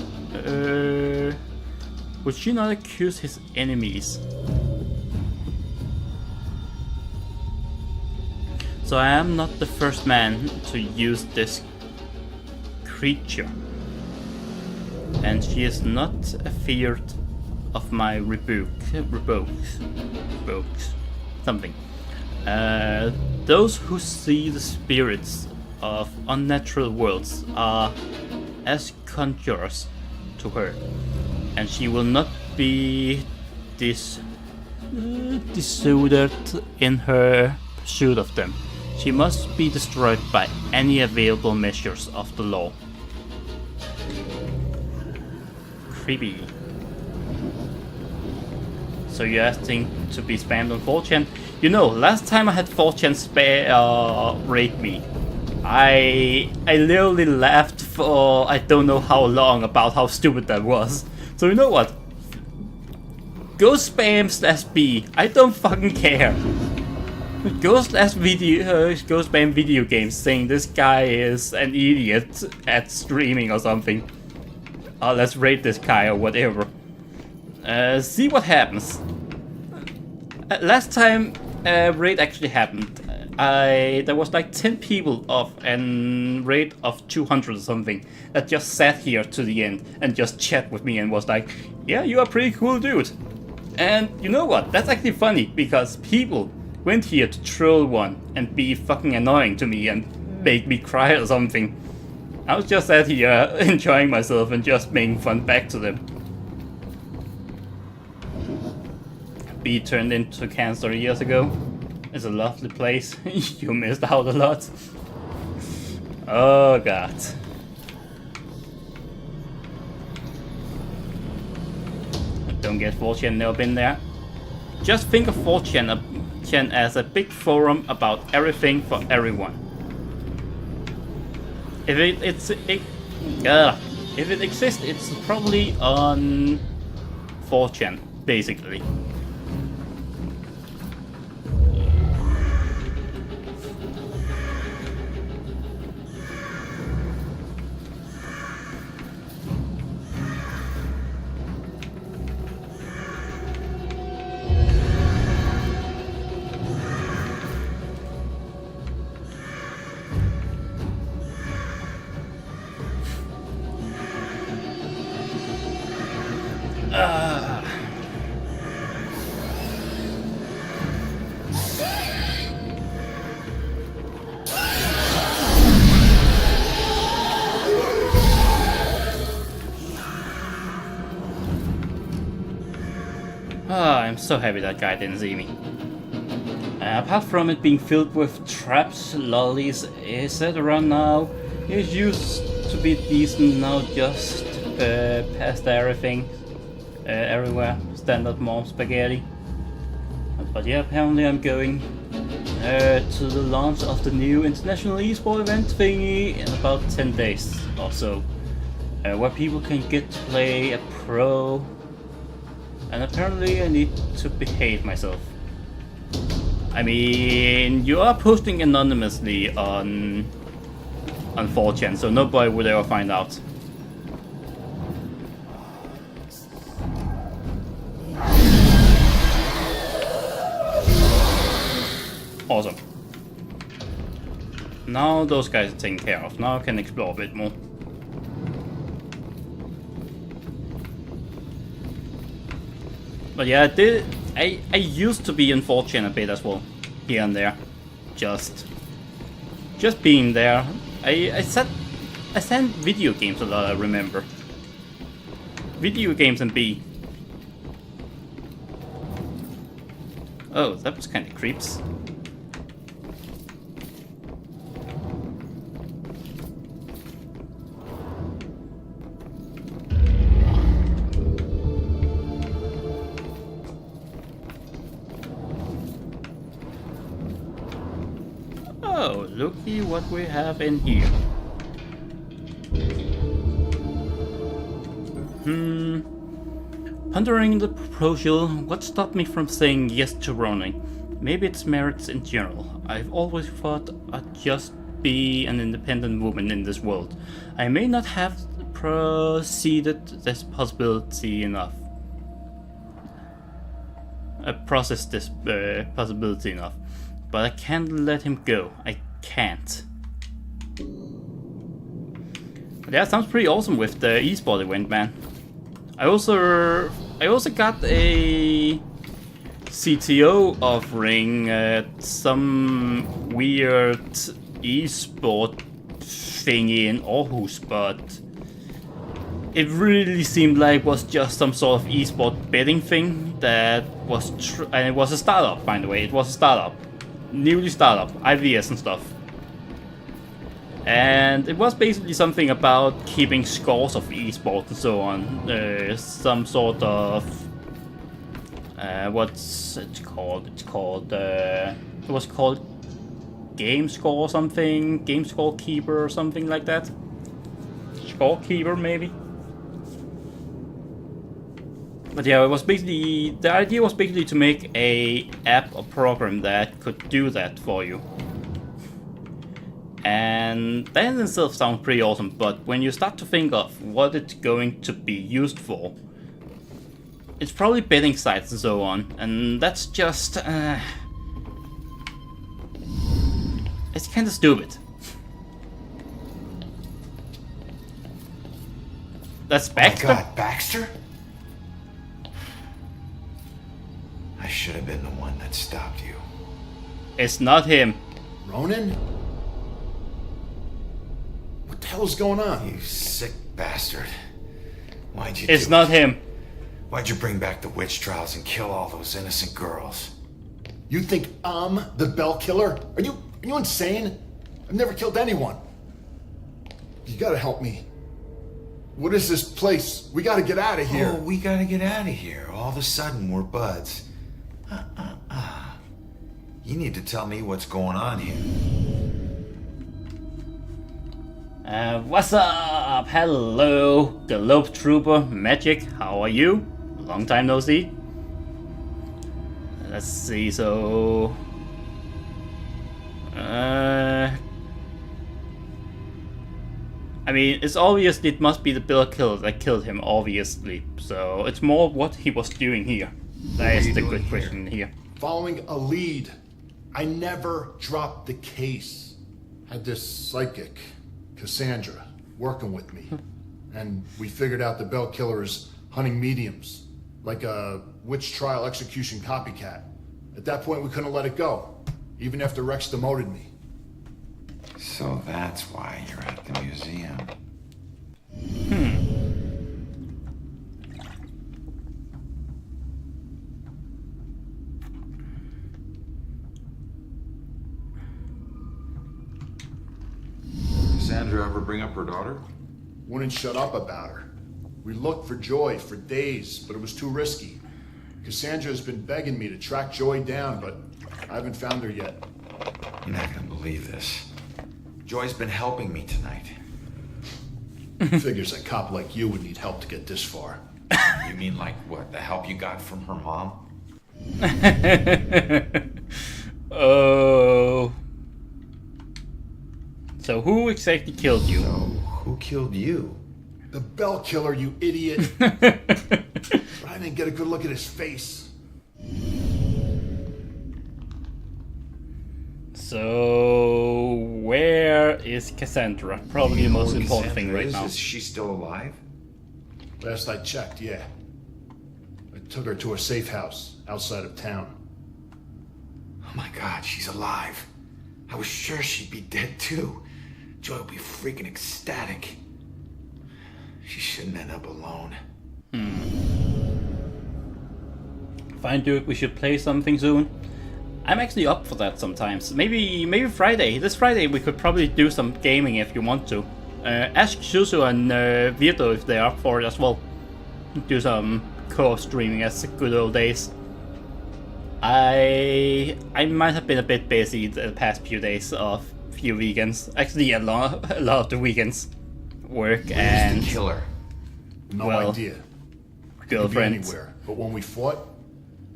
Would she not accuse his enemies? So I am not the first man to use this creature, and she is not feared of my rebooks, something. Those who see the spirits of unnatural worlds are as conjurers to her, and she will not be disordered in her pursuit of them. She must be destroyed by any available measures of the law. Creepy. So you're asking to be spammed on 4chan? You know, last time I had 4chan raid me, I literally laughed for I don't know how long about how stupid that was. So you know what? Go spam /B. I don't fucking care. Go spam video games saying this guy is an idiot at streaming or something. Let's raid this guy or whatever. See what happens. Last time raid actually happened, there was like 10 people of an raid of 200 or something that just sat here to the end and just chat with me and was like, yeah, you are a pretty cool dude. And you know what? That's actually funny because people went here to troll one and be fucking annoying to me and make me cry or something. I was just sat here enjoying myself and just making fun back to them. B turned into cancer years ago. It's a lovely place. You missed out a lot. Oh god. Don't get 4chan, never been there. Just think of 4chan as a big forum about everything for everyone. If it exists, it's probably on 4chan, basically. I'm so happy that guy didn't see me. Apart from it being filled with traps, lollies, etc. now, it used to be decent, now just past everything, everywhere, standard mom spaghetti. But yeah, apparently I'm going to the launch of the new international esports event thingy in about 10 days or so, where people can get to play a pro. And apparently I need to behave myself. I mean, you are posting anonymously on 4chan, so nobody would ever find out. Awesome. Now those guys are taken care of. Now I can explore a bit more. But yeah, I used to be in 4chan a bit as well, here and there, just being there. I sent video games a lot. I remember video games and B. Oh, that was kind of creeps. Oh, looky what we have in here. Pondering the proposal, what stopped me from saying yes to running? Maybe it's merits in general. I've always thought I'd just be an independent woman in this world. I may not have proceeded this possibility enough. Processed this possibility enough. But I can't let him go. I can't. But yeah, sounds pretty awesome with the esports event, man. I also I also got a CTO offering at some weird esport thingy in Aarhus, but it really seemed like it was just some sort of esport betting thing that was and it was a startup, by the way. It was a startup, newly startup, IVS and stuff. And it was basically something about keeping scores of esports and so on. Some sort of what's it called? It was called Game Score or something, Game Score Keeper or something like that. Scorekeeper maybe. But yeah, it was basically, the idea was basically to make a app or program that could do that for you. And that in itself sounds pretty awesome, but when you start to think of what it's going to be used for, it's probably betting sites and so on, and that's just it's kind of stupid. That's Baxter? Oh my God, Baxter? I should have been the one that stopped you. It's not him. Ronan? What the hell's going on? You sick bastard. Why'd you It's do not it? him. Why'd you bring back the witch trials and kill all those innocent girls? You think I'm the Bell Killer? Are you insane? I've never killed anyone. You gotta help me. What is this place? We gotta get out of here. Oh, we gotta get out of here. All of a sudden, we're buds. You need to tell me what's going on here. What's up? Hello, Globe Trooper Magic. How are you? Long time no see. Let's see. So, I mean, it's obvious it must be the Bill Killer that killed him, obviously. So it's more what he was doing here. That is the good question here. Following a lead. I never dropped the case. Had this psychic, Cassandra, working with me. And we figured out the Bell Killer is hunting mediums. Like a witch trial execution copycat. At that point, we couldn't let it go. Even after Rex demoted me. So that's why you're at the museum. Cassandra ever bring up her daughter? Wouldn't shut up about her. We looked for Joy for days, but it was too risky. Cassandra's been begging me to track Joy down, but I haven't found her yet. You're not gonna believe this. Joy's been helping me tonight. Figures a cop like you would need help to get this far. You mean like what? The help you got from her mom? Oh. So who exactly killed you? So who killed you? The Bell Killer, you idiot. I didn't get a good look at his face. So where is Cassandra? Probably the most important thing right now. Is she still alive? Last I checked, yeah. I took her to a safe house outside of town. Oh my God, she's alive. I was sure she'd be dead too. Joy would be freaking ecstatic. She shouldn't end up alone. Fine, dude. We should play something soon. I'm actually up for that sometimes. Maybe Friday. This Friday we could probably do some gaming if you want to. Ask Suzu and Virto if they're up for it as well. Do some co-op streaming as good old days. I might have been a bit busy the past few days of few weekends. Actually, a lot of the weekends. Work and the killer. No idea. Girlfriend. Could be anywhere. But when we fought,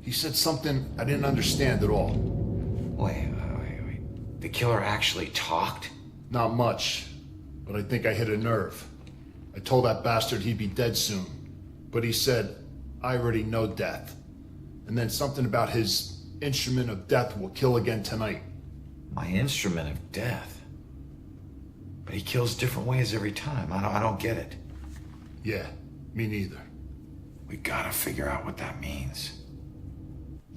he said something I didn't understand at all. Wait. The killer actually talked? Not much, but I think I hit a nerve. I told that bastard he'd be dead soon, but he said, I already know death. And then something about his instrument of death will kill again tonight. My instrument of death? But he kills different ways every time. I don't get it. Yeah, me neither. We gotta figure out what that means.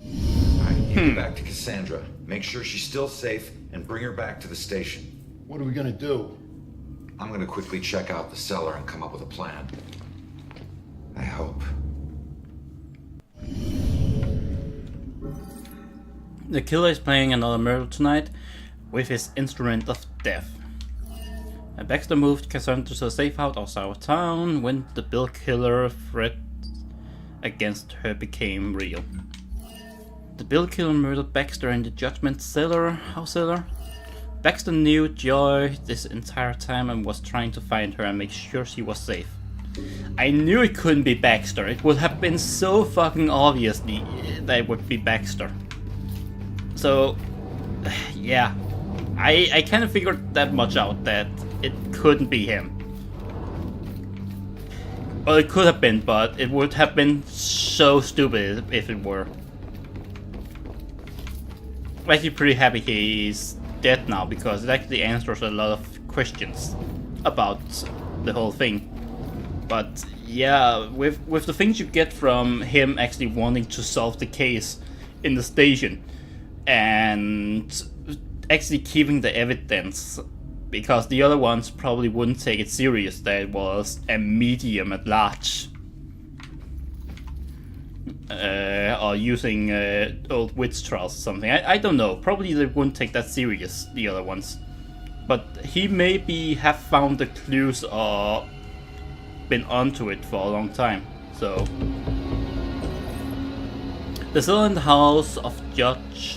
Alright, you get back to Cassandra. Make sure she's still safe and bring her back to the station. What are we gonna do? I'm gonna quickly check out the cellar and come up with a plan. I hope. The killer is playing another murder tonight with his instrument of death. Baxter moved Cassandra to a safe house outside of town when the bill killer threat against her became real. The bill killer murdered Baxter in the Judgment house cellar. Baxter knew Joy this entire time and was trying to find her and make sure she was safe. I knew it couldn't be Baxter. It would have been so fucking obvious that it would be Baxter. So, yeah, I kind of figured that much out, that it couldn't be him. Well, it could have been, but it would have been so stupid if it were. I'm actually pretty happy he's dead now, because it actually answers a lot of questions about the whole thing. But yeah, with the things you get from him actually wanting to solve the case in the station and actually keeping the evidence, because the other ones probably wouldn't take it serious that it was a medium at large. Or using old witch trials or something. I don't know. Probably they wouldn't take that serious, the other ones. But he maybe have found the clues or been onto it for a long time. So the cell in the house of Judge,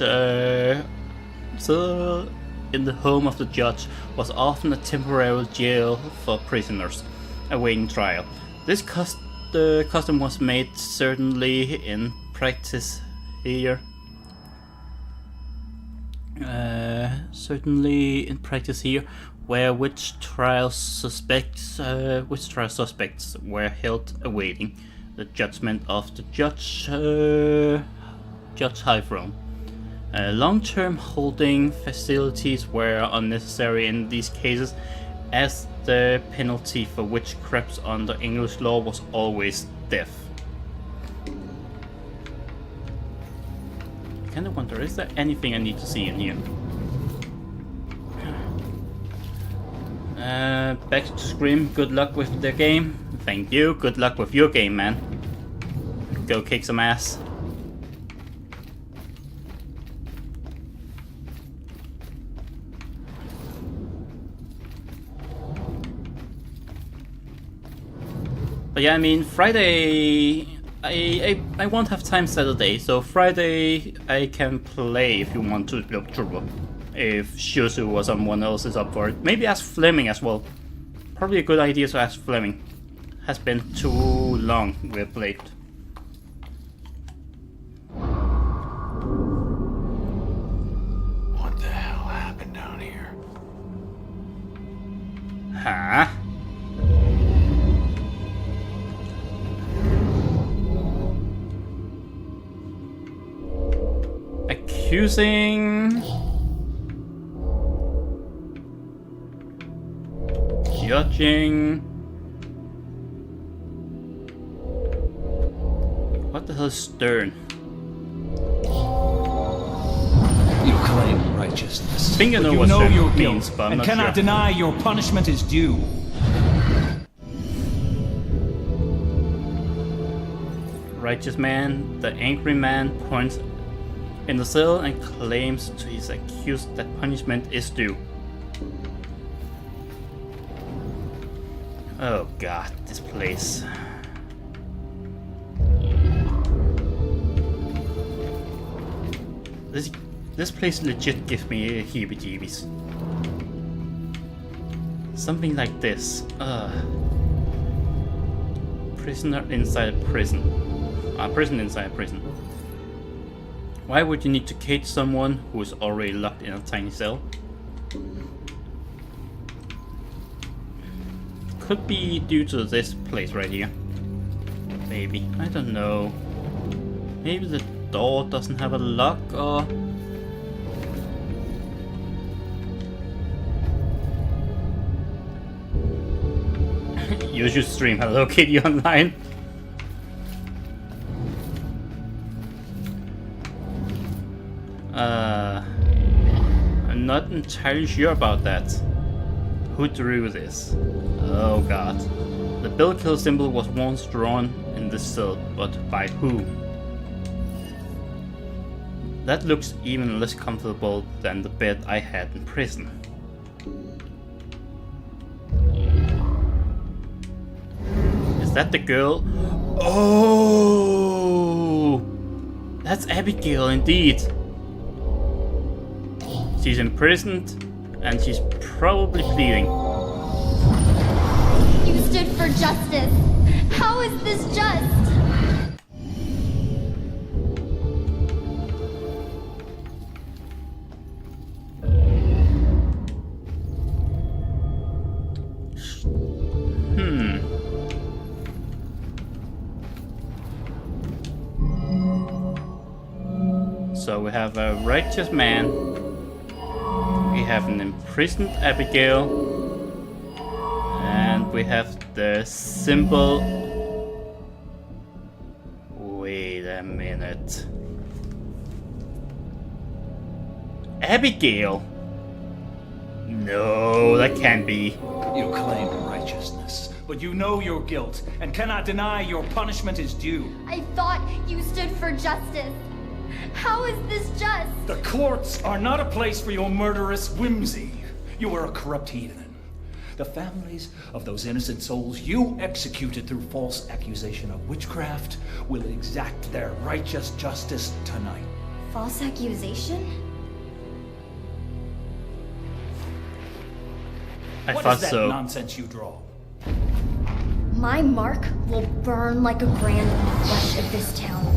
cell in the home of the judge was often a temporary jail for prisoners awaiting trial. This custom was made certainly in practice here. Where witch trial suspects were held awaiting the judgment of the Judge High Throne. Long-term holding facilities were unnecessary in these cases, as the penalty for witchcraft under English law was always death. I kind of wonder, is there anything I need to see in here? Back to Scream, good luck with the game. Thank you, good luck with your game, man. Go kick some ass. But yeah, I mean, Friday, I won't have time Saturday, so Friday I can play if you want to look through. If Shuzu or someone else is up for it. Maybe ask Fleming as well. Probably a good idea to ask Fleming. Has been too long we've played. What the hell happened down here? Huh? Accusing... Judging... What the hell is Stern? You claim righteousness. I think I know what Stern means, but I'm not sure. And cannot deny your punishment is due. Righteous man, the angry man, points in the cell and claims to his accused that punishment is due. Oh god, this place. This place legit gives me heebie-jeebies. Something like this. Prisoner inside a prison. Prison inside a prison. Why would you need to cage someone who is already locked in a tiny cell? Could be due to this place right here. Maybe. I don't know. Maybe the door doesn't have a lock, or... You should stream Hello Kitty online. I'm not entirely sure about that. Who drew this? Oh god. The bill kill symbol was once drawn in this cell, but by who? That looks even less comfortable than the bed I had in prison. Is that the girl? Oh! That's Abigail indeed. She's imprisoned and she's probably bleeding. You stood for justice. How is this just? So we have a righteous man, we have an imprisoned Abigail, and we have the symbol. Wait a minute. Abigail? No, that can't be. You claim righteousness, but you know your guilt and cannot deny your punishment is due. I thought you stood for justice. How is this just? The courts are not a place for your murderous whimsy. You are a corrupt heathen. The families of those innocent souls you executed through false accusation of witchcraft will exact their righteous justice tonight. False accusation? What is that nonsense you draw? My mark will burn like a brand in the flesh of this town.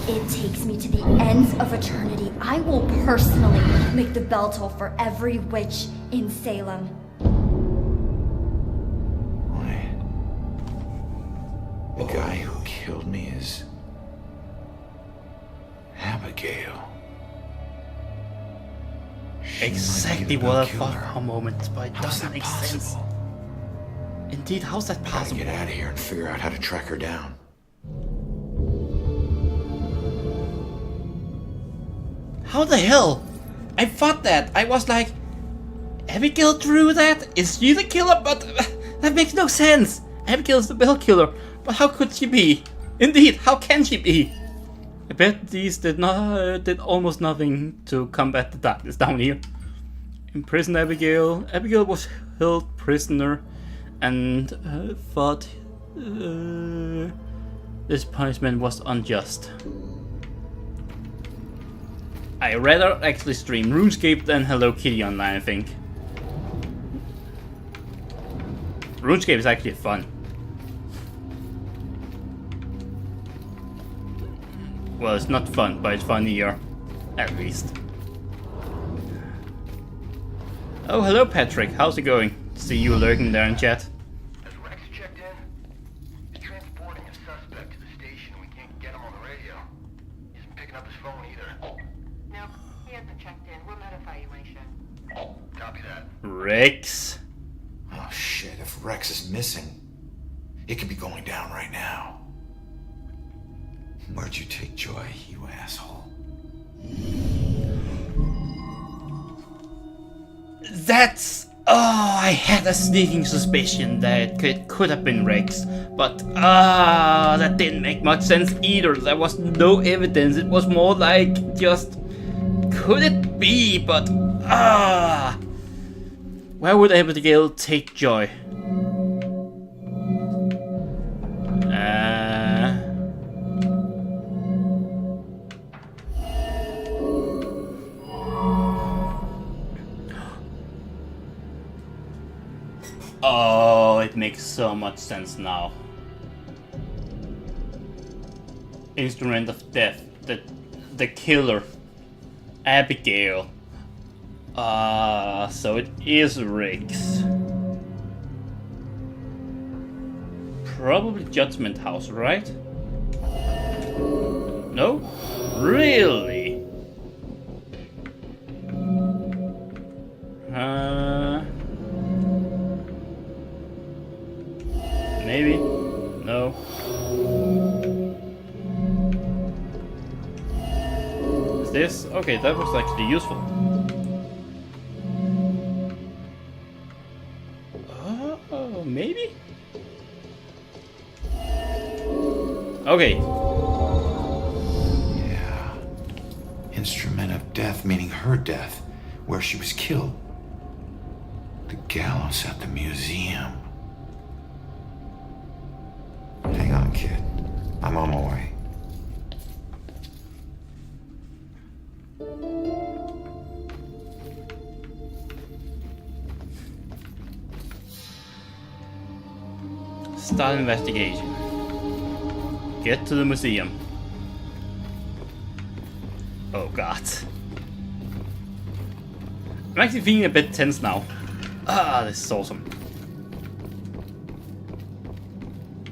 It takes me to the ends of eternity. I will personally make the bell toll for every witch in Salem. Wait. The guy who killed me is Abigail. Exactly what I thought for a moment, but it doesn't make sense. Indeed, how's that possible? Get out of here and figure out how to track her down. How the hell? I thought that. I was like, Abigail drew that? Is she the killer? But that makes no sense. Abigail is the bell killer. But how could she be? Indeed, how can she be? I bet these did almost nothing to combat the darkness down here. Imprisoned Abigail. Abigail was held prisoner and thought this punishment was unjust. I rather actually stream RuneScape than Hello Kitty online, I think. RuneScape is actually fun. Well, it's not fun, but it's funnier. At least. Oh, hello Patrick, how's it going? See you lurking there in chat. Has Rex checked in? He's transporting a suspect to the station and we can't get him on the radio. He isn't picking up his phone either. Nope, he hasn't checked in. We'll notify you when he should. Copy that. Rex. Oh shit, if Rex is missing, it could be going down right now. Where'd you take Joy, you asshole? That's... Oh, I had a sneaking suspicion that it could have been Rex. But, that didn't make much sense either. There was no evidence. It was more like just... Could it be? But, where would Abigail take Joy? Oh, it makes so much sense now. Instrument of death, the killer, Abigail. So it is Rex. Probably Judgment House, right? No? Really? Maybe? No. this? Okay, that was actually useful. Oh, maybe? Okay. Yeah. Instrument of death, meaning her death, where she was killed. The gallows at the museum. Hang on, kid. I'm on my way. Start investigation. Get to the museum. Oh god. I'm actually feeling a bit tense now. Ah, this is awesome.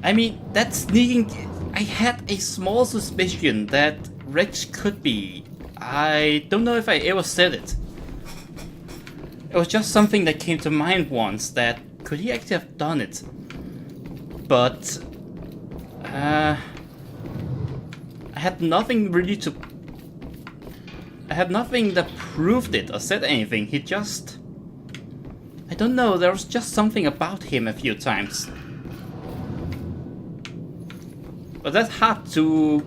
I mean, that sneaking... I had a small suspicion that Rex could be. I don't know if I ever said it. It was just something that came to mind once, that could he actually have done it? But... I had nothing really to... I had nothing that proved it or said anything. He just... I don't know, there was just something about him a few times. But that's hard to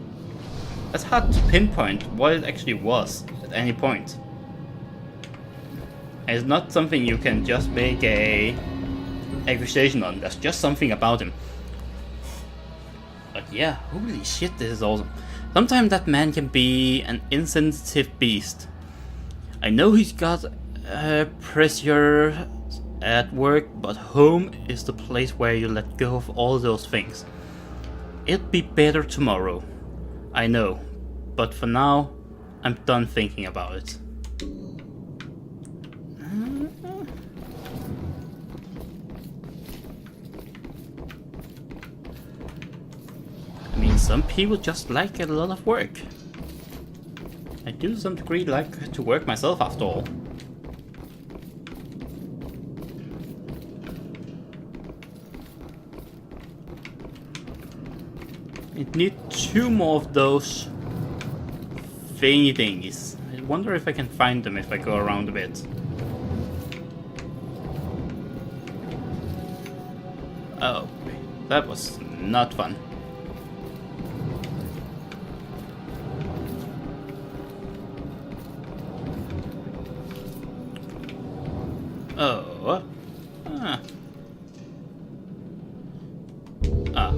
pinpoint what it actually was at any point. And it's not something you can just make a accusation on. There's just something about him. But yeah, holy shit, this is awesome. Sometimes that man can be an insensitive beast. I know he's got pressure at work, but home is the place where you let go of all those things. It'll be better tomorrow, I know, but for now, I'm done thinking about it. I mean, some people just like a lot of work. I do to some degree like to work myself after all. I need 2 more of those thingy thingies. I wonder if I can find them if I go around a bit. Oh, that was not fun. Oh. Ah. Ah.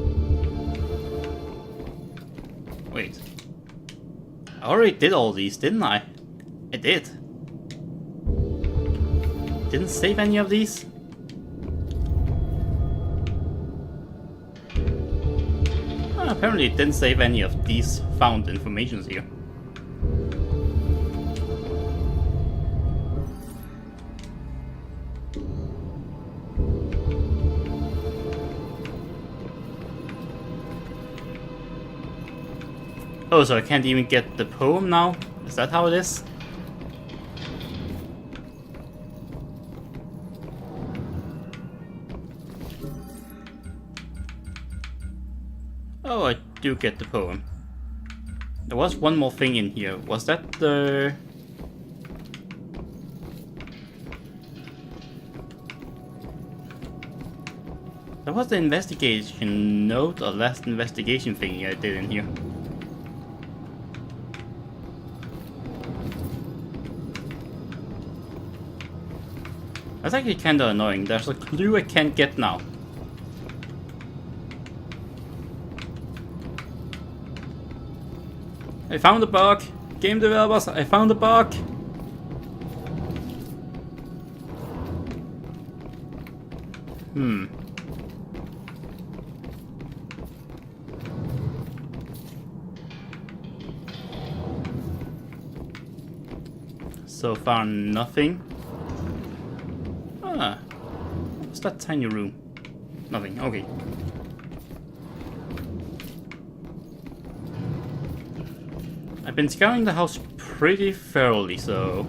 Wait. I already did all these, didn't I? I did. Didn't save any of these? Ah, apparently it didn't save any of these found informations here. Oh, so I can't even get the poem now? Is that how it is? Oh, I do get the poem. There was one more thing in here. Was that the... That was the investigation note or last investigation thing I did in here. That's actually kinda annoying. There's a clue I can't get now. I found a bug! Game developers, I found a bug! So far, nothing. Ah, what's that tiny room? Nothing, okay. I've been scouring the house pretty thoroughly, so...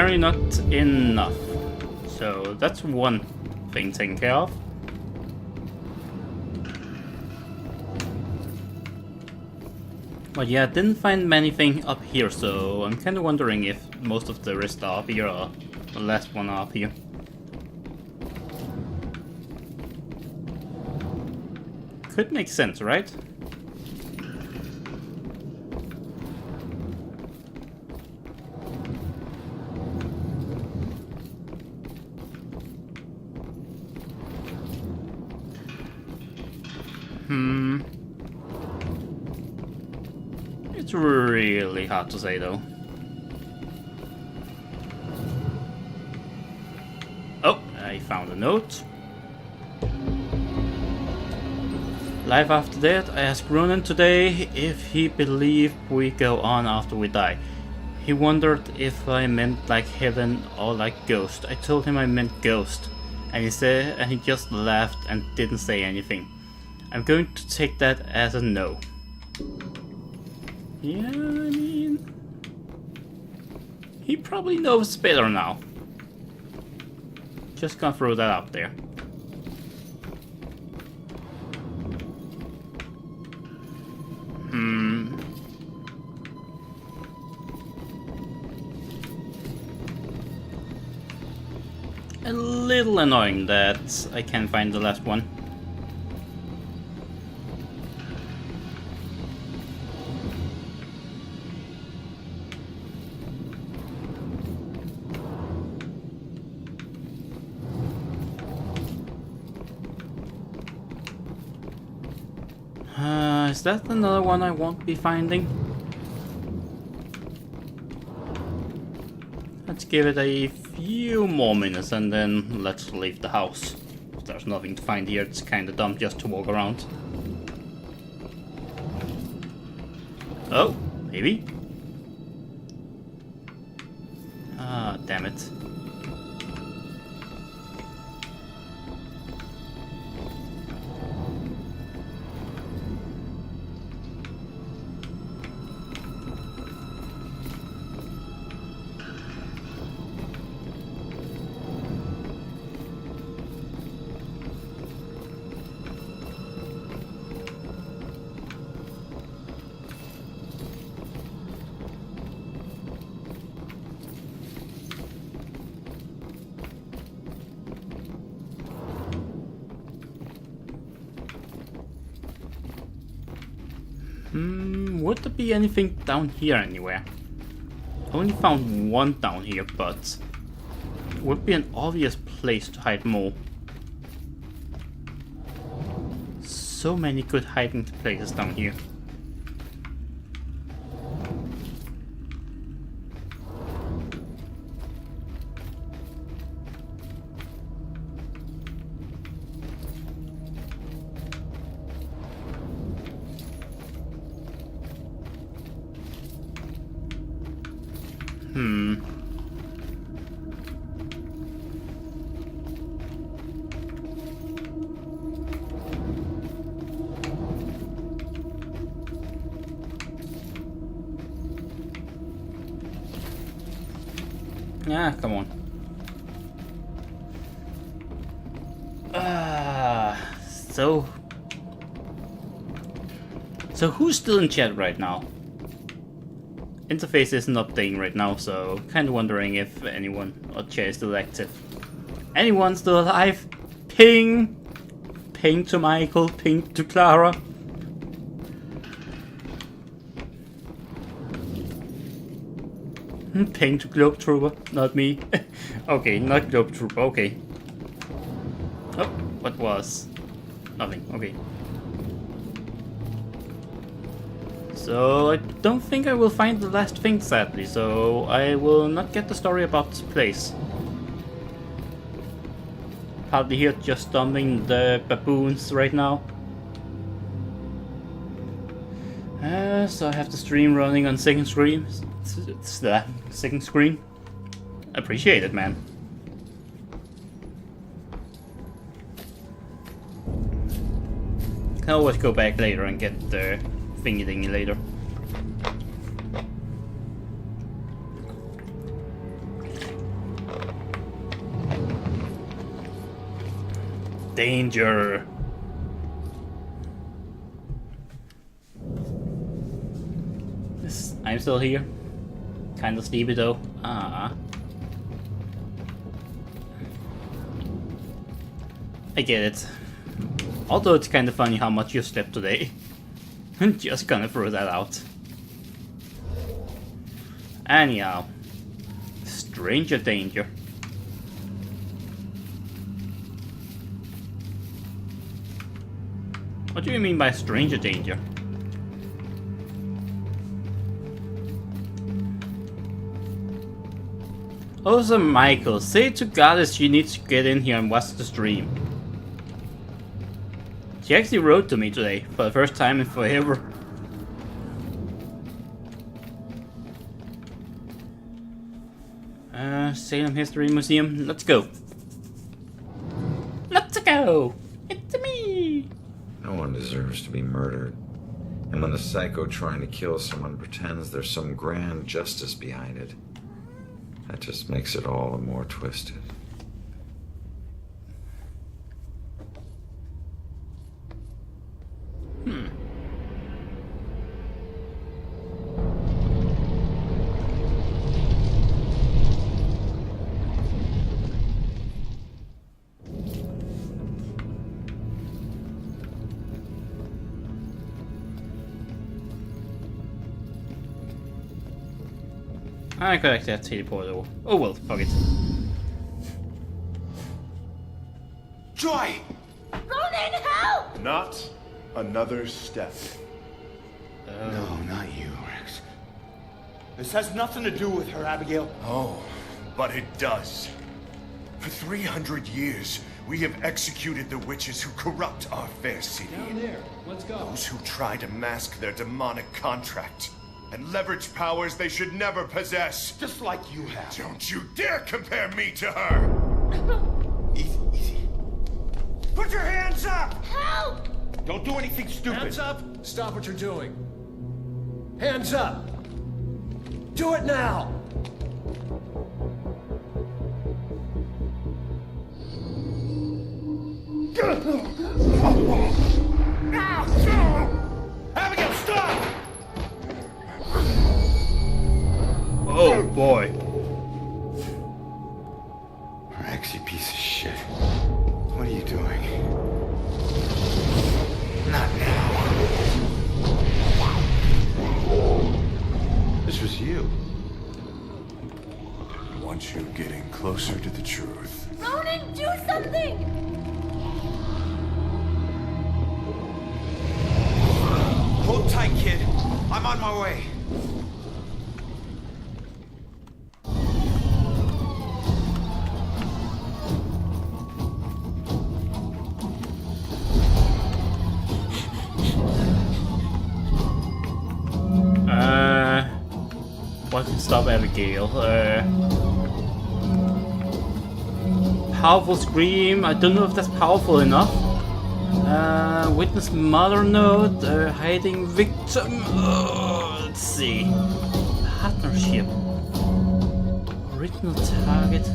apparently not enough. So that's one thing taken care of. But yeah, I didn't find anything up here, so I'm kind of wondering if most of the rest are up here or the last one are up here. Could make sense, right? It's really hard to say though. Oh, I found a note. Life after death, I asked Ronan today if he believed we go on after we die. He wondered if I meant like heaven or like ghost. I told him I meant ghost, and he just laughed and didn't say anything. I'm going to take that as a no. Yeah, I mean, he probably knows better now. Just gonna throw that out there. A little annoying that I can't find the last one. Is that another one I won't be finding? Let's give it a few more minutes and then let's leave the house. If there's nothing to find here, it's kinda dumb just to walk around. Oh, maybe? Ah, damn it. Would there be anything down here anywhere? I only found one down here, but it would be an obvious place to hide more. So many good hiding places down here. Ah, come on. So who's still in chat right now? Interface isn't updating right now, so kind of wondering if anyone or chat is still active. Anyone still alive? Ping! Ping to Michael, ping to Clara. Ping to Globetrooper, not me. Okay, not Globetrooper, okay. Oh, what was? Nothing, okay. So I don't think I will find the last thing, sadly, so I will not get the story about this place. Hardly here, just stomping the baboons right now. So I have the stream running on second screen. It's the second screen. Appreciate it, man. Can always go back later and get the thingy dingy later. Danger. I'm still here. Kind of sleepy though. I get it. Although it's kind of funny how much you slept today. I'm just gonna throw that out. Anyhow. Stranger danger. What do you mean by stranger danger? Also, Michael, say to Goddess she needs to get in here and watch the stream. She actually wrote to me today, for the first time in forever. Salem History Museum, let's go. Let's go! It's me! No one deserves to be murdered. And when the psycho trying to kill someone pretends there's some grand justice behind it, that just makes it all the more twisted. I could actually have teleported. Oh well, fuck it. Joy! Ronan, help! Not another step. No, not you, Rex. This has nothing to do with her, Abigail. Oh, but it does. For 300 years, we have executed the witches who corrupt our fair city. Down there. Let's go. Those who try to mask their demonic contract and leverage powers they should never possess. Just like you have. Don't you dare compare me to her! Easy, easy. Put your hands up! Help! Don't do anything stupid. Hands up! Stop what you're doing. Hands up! Do it now! Abigail, stop! Oh boy. Rex, you piece of shit. What are you doing? Not now. This was you. I want you getting closer to the truth. Ronan, do something! Hold tight, kid. I'm on my way. What can stop Abigail? Powerful scream. I don't know if that's powerful enough. Witness mother note. Hiding victim. Let's see. Partnership. Original target.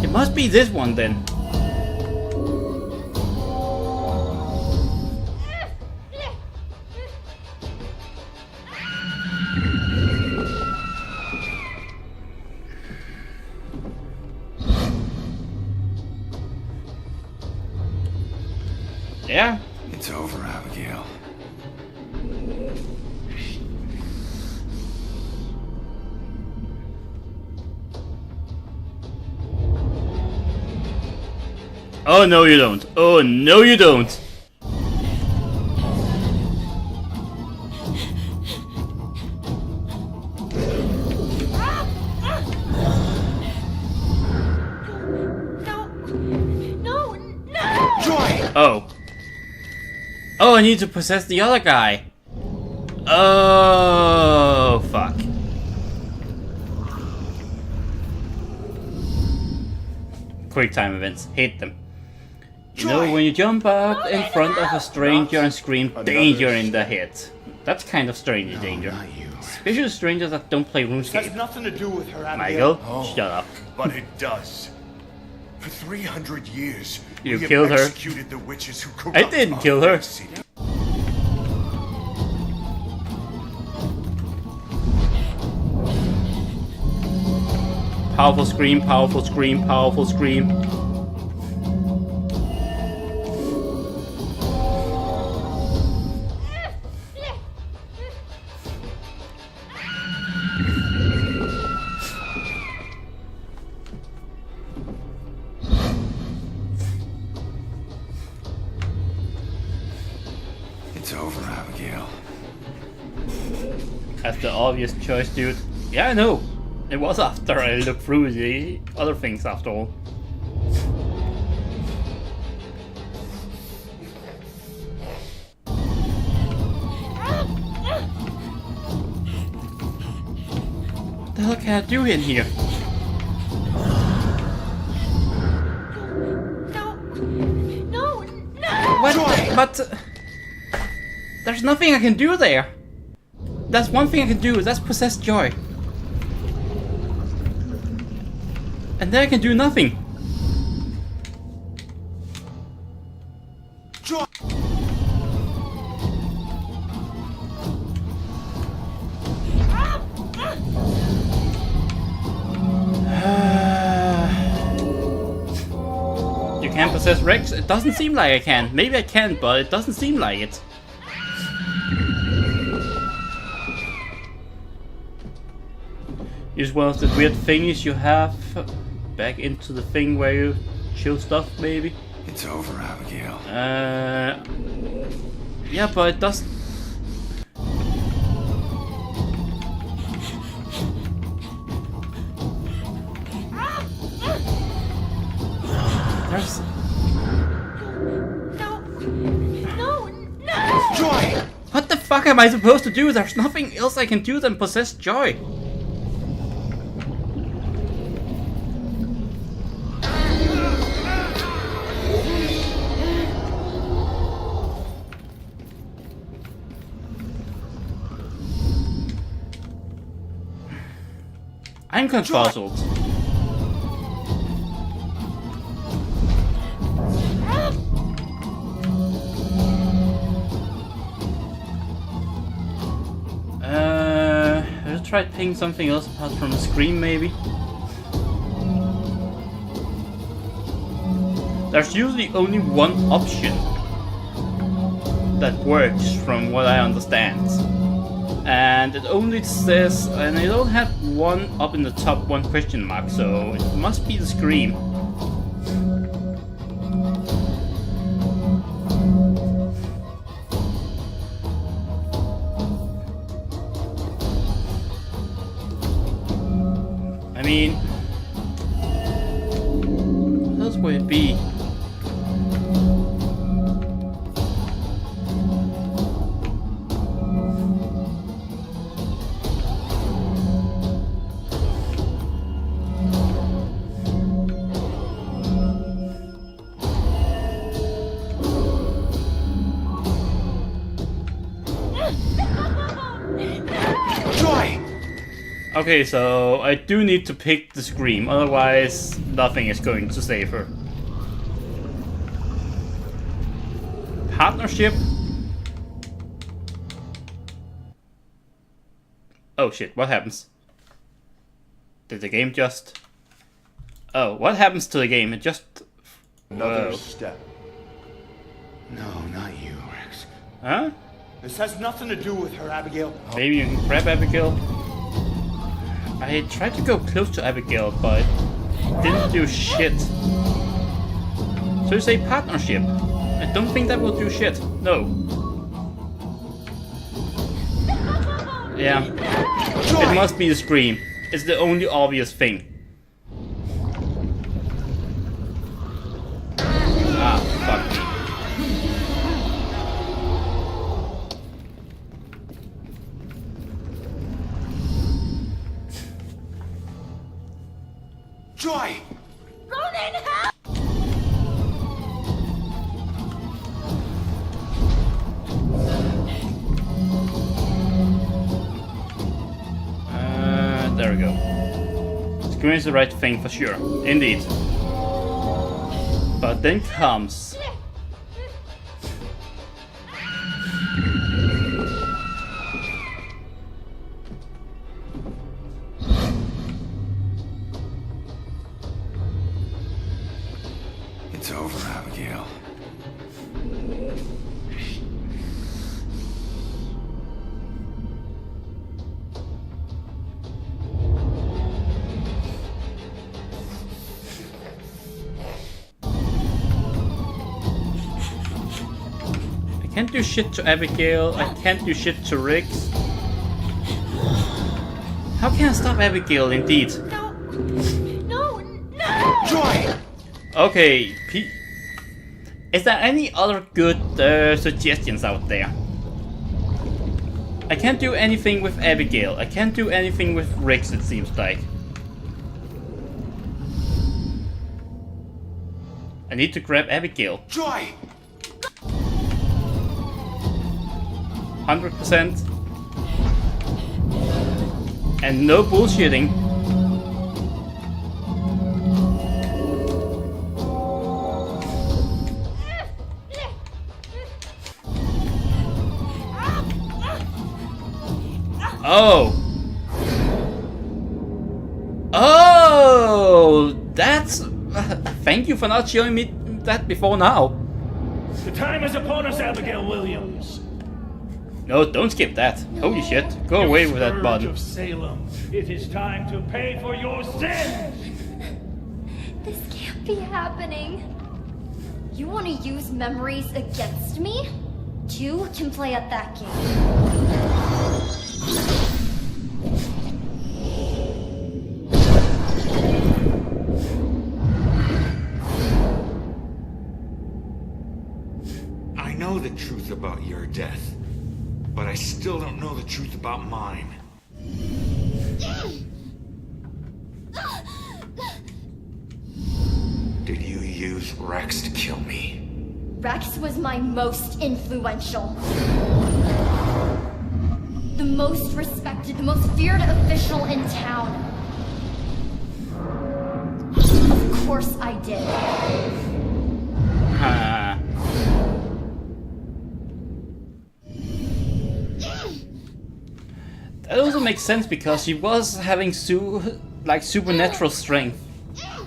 It must be this one then. Yeah. It's over, Abigail. Oh no you don't. Oh no you don't. Oh. Oh, I need to possess the other guy. Oh, fuck. Quick time events. Hate them. You know, when you jump up in front of a stranger and scream danger in the head. That's kind of stranger danger. Especially strangers that don't play It has RuneScape. nothing to do with her, Abigail. Michael, shut up. But it does. For 300 years, You we have killed her. executed the witches who corrupt I didn't our kill her. city. Powerful scream, powerful scream, powerful scream. It's over, Abigail. That's the obvious choice, dude. Yeah, I know. It was after I looked through the other things after all. What the hell can I do in here? No! What? But there's nothing I can do there. That's one thing I can do. That's possess Joy. And then I can do nothing. Joy! You can't possess Rex? It doesn't seem like I can. Maybe I can, but it doesn't seem like it. Use one of the weird thingies you have back into the thing where you chill stuff, maybe? It's over, Abigail. Yeah, but it doesn't... There's... No! Joy! What the fuck am I supposed to do? There's nothing else I can do than possess Joy. I'm confuzzled. I'll try playing something else apart from the scream, maybe. There's usually only one option that works, from what I understand. And it only says, and I don't have one up in the top, one question mark, so it must be the scream. I mean, what else would it be? Okay, so I do need to pick the scream, otherwise nothing is going to save her. Partnership? Oh shit, what happens? Did the game just... Oh, what happens to the game? It just... Another Whoa. step. No, not you, Rex. Huh? This has nothing to do with her, Abigail. Maybe you can grab Abigail? I tried to go close to Abigail, but didn't do shit. So you say partnership? I don't think that will do shit. No. Yeah. It must be the scream. It's the only obvious thing. Ah, fuck me. Joy! Ronan, help! There we go. Scream is the right thing for sure. Indeed. But then comes... It's over, Abigail. I can't do shit to Abigail, I can't do shit to Riggs. How can I stop Abigail, indeed? No! Joy! Okay, is there any other good suggestions out there? I can't do anything with Abigail, I can't do anything with Riggs, it seems like. I need to grab Abigail. Joy! 100%. And no bullshitting. Oh! Oh! That's... thank you for not showing me that before now. The time is upon us, Abigail Williams. No, don't skip that. Holy shit. Go away with that Scourge button. of Salem. It is time to pay for your sins! This can't be happening. You want to use memories against me? Two can play at that game. I know the truth about your death, but I still don't know the truth about mine. Did you use Rex to kill me? Rex was my most influential. The most respected, the most feared official in town. Of course I did. That also makes sense because she was having supernatural strength.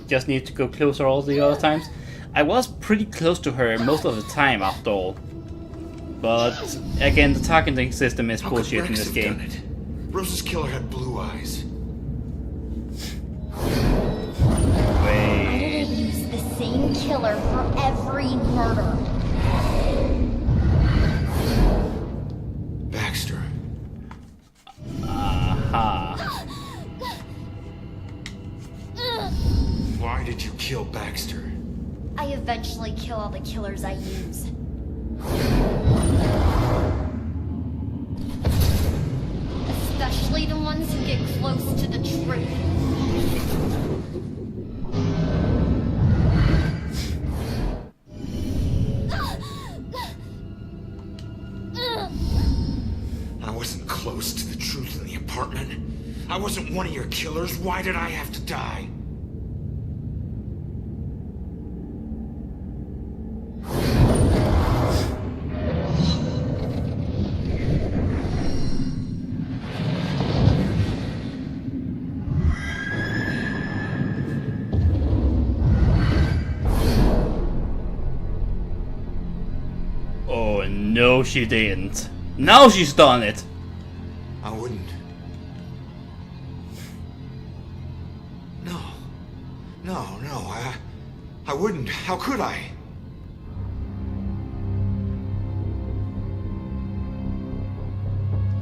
Just need to go closer all the other times. I was pretty close to her most of the time after all. But again, the targeting system is bullshit in this game. Rose's killer had blue eyes. I didn't use the same killer for every murder. Baxter. Aha. Why did you kill Baxter? I eventually kill all the killers I use. Especially the ones who get close to the truth. I wasn't close to the truth in the apartment. I wasn't one of your killers. Why did I have to die? Oh no, she didn't. Now she's done it. I wouldn't. No, I wouldn't. How could I?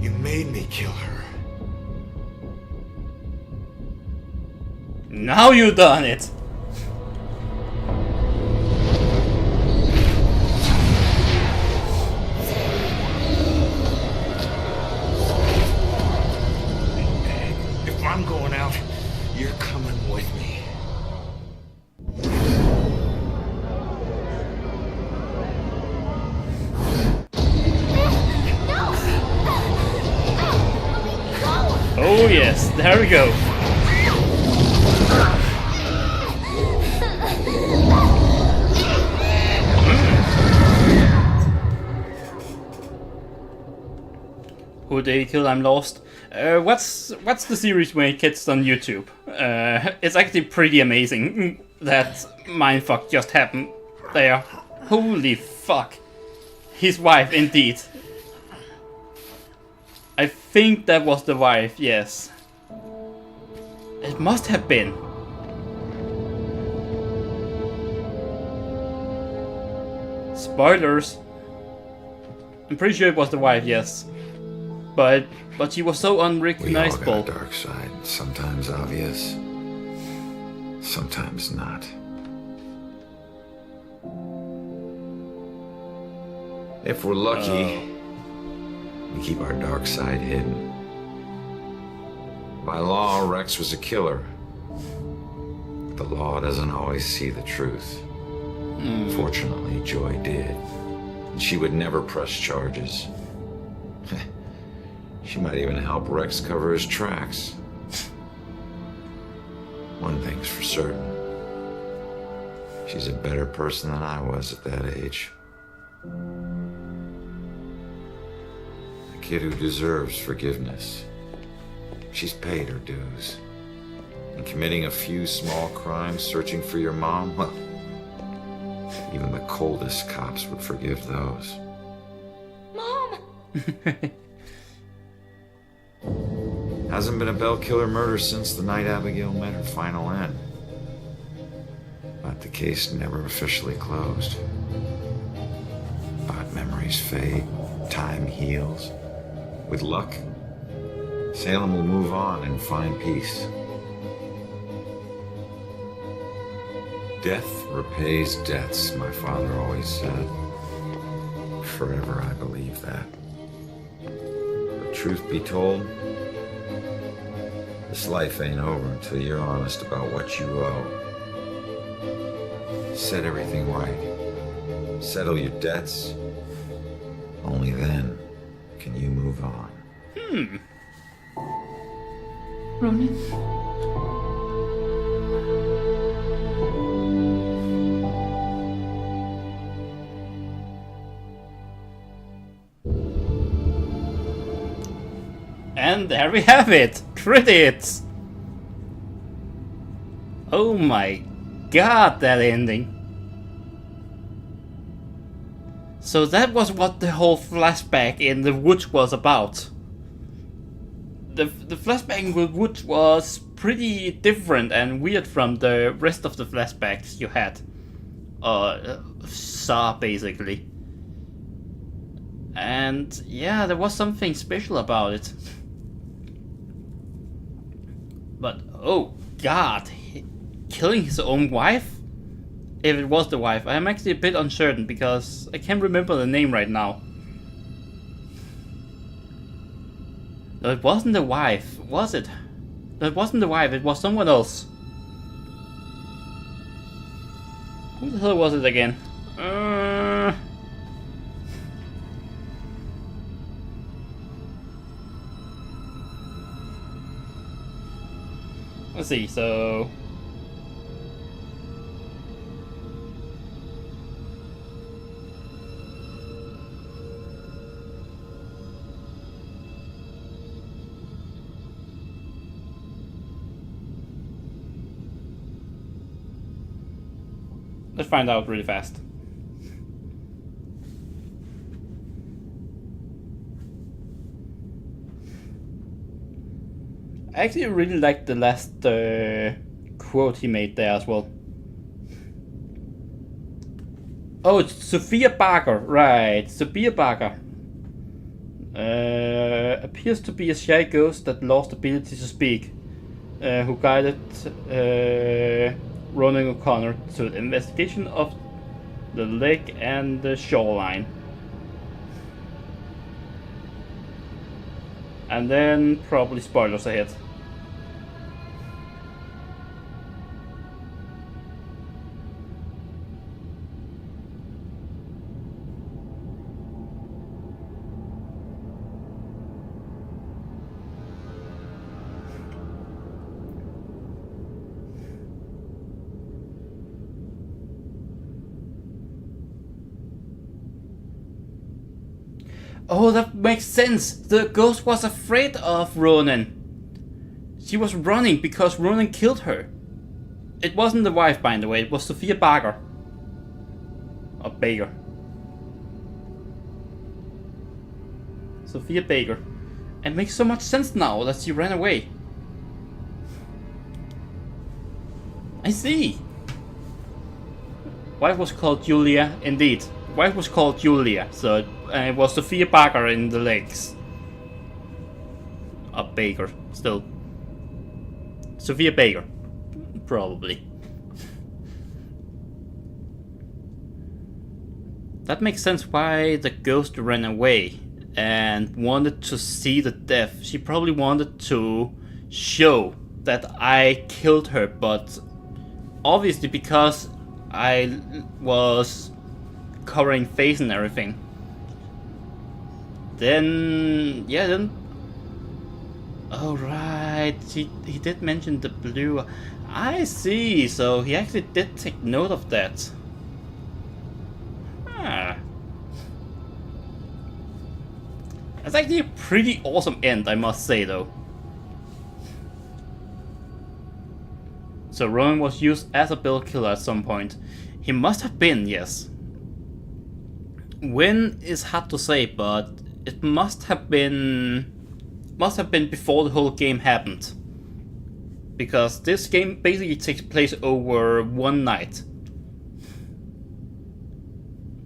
You made me kill her. Now you done it. If I'm going out, you're coming with me. Oh yes, there we go. who they kill, I'm lost. What's the series when it gets on YouTube? It's actually pretty amazing that mindfuck just happened there. Holy fuck. His wife, indeed. I think that was the wife, yes. It must have been. Spoilers. I'm pretty sure it was the wife, yes. But she was so unrecognizable. We all got a dark side, sometimes obvious, sometimes not. If we're lucky, we keep our dark side hidden. By law, Rex was a killer. The law doesn't always see the truth. Fortunately, Joy did. And she would never press charges. She might even help Rex cover his tracks. One thing's for certain. She's a better person than I was at that age. A kid who deserves forgiveness. She's paid her dues. And committing a few small crimes, searching for your mom, well, even the coldest cops would forgive those. Mom! Hasn't been a Bell killer murder since the night Abigail met her final end. But the case never officially closed. But memories fade, time heals. With luck, Salem will move on and find peace. Death repays debts, my father always said. Forever I believe that. But truth be told, this life ain't over until you're honest about what you owe. Set everything right. Settle your debts. Only then can you move on. Ronan? And there we have it! Credits! Oh my god, that ending. So that was what the whole flashback in the woods was about. The flashback in the woods was pretty different and weird from the rest of the flashbacks you had. Saw, basically. And yeah, there was something special about it. But oh god, killing his own wife? If it was the wife, I am actually a bit uncertain because I can't remember the name right now. No, it wasn't the wife, was it? No, it wasn't the wife, it was someone else. Who the hell was it again? Let's see, so... Let's find out really fast. I actually really liked the last quote he made there as well. Oh, it's Sophia Barker, right? Sophia Barker. Appears to be a shy ghost that lost ability to speak. Who guided Ronan O'Connor to the investigation of the lake and the shoreline. And then probably spoilers ahead. Oh, that makes sense. The ghost was afraid of Ronan. She was running because Ronan killed her. It wasn't the wife, by the way. It was Sophia Baker. Or Baker. Sophia Baker. It makes so much sense now that she ran away. I see. Wife was called Julia, indeed. Wife was called Julia, so it was Sophia Baker in the legs. Or Baker, still. Sophia Baker, probably. That makes sense why the ghost ran away and wanted to see the death. She probably wanted to show that I killed her, but obviously because I was covering face and everything. Then, yeah, then... Oh, right, he did mention the blue. I see, so he actually did take note of that. Ah. That's actually a pretty awesome end, I must say, though. So Ronan was used as a bill killer at some point. He must have been, yes. When is hard to say, but it must have been before the whole game happened. Because this game basically takes place over one night.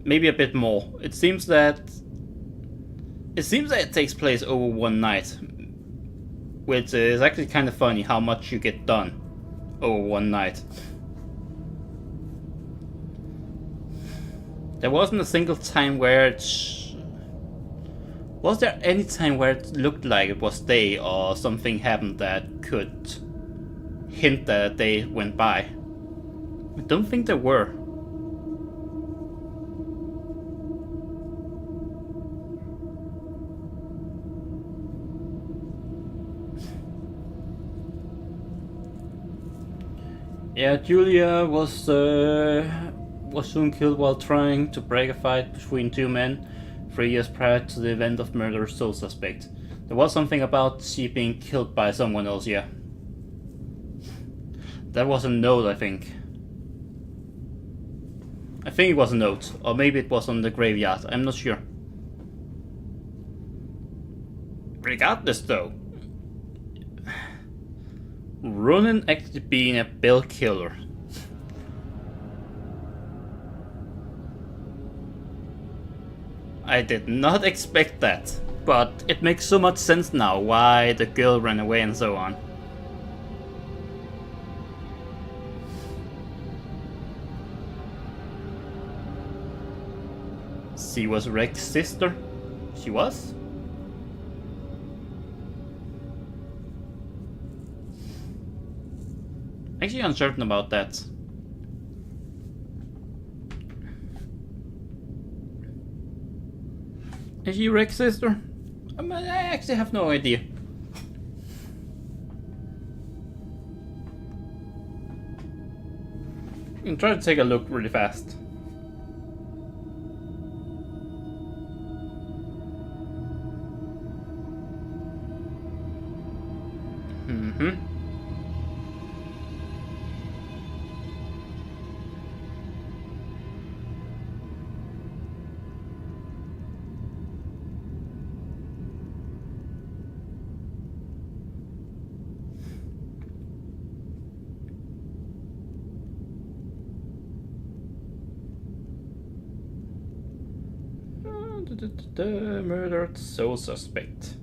Maybe a bit more. It seems that it takes place over one night. Which is actually kind of funny how much you get done over one night. There wasn't a single time where it... Was there any time where it looked like it was day or something happened that could hint that a day went by? I don't think there were. Yeah, Julia was soon killed while trying to break a fight between two men 3 years prior to the event of murder sole suspect. There was something about she being killed by someone else, yeah. That was a note, I think. I think it was a note, or maybe it was on the graveyard, I'm not sure. Regardless though, Ronan actually being a bill killer. I did not expect that, but it makes so much sense now why the girl ran away and so on. She was Rex's sister? She was? Actually uncertain about that. Is she Rex's sister? I actually have no idea. I can try to take a look really fast. The murdered sole suspect.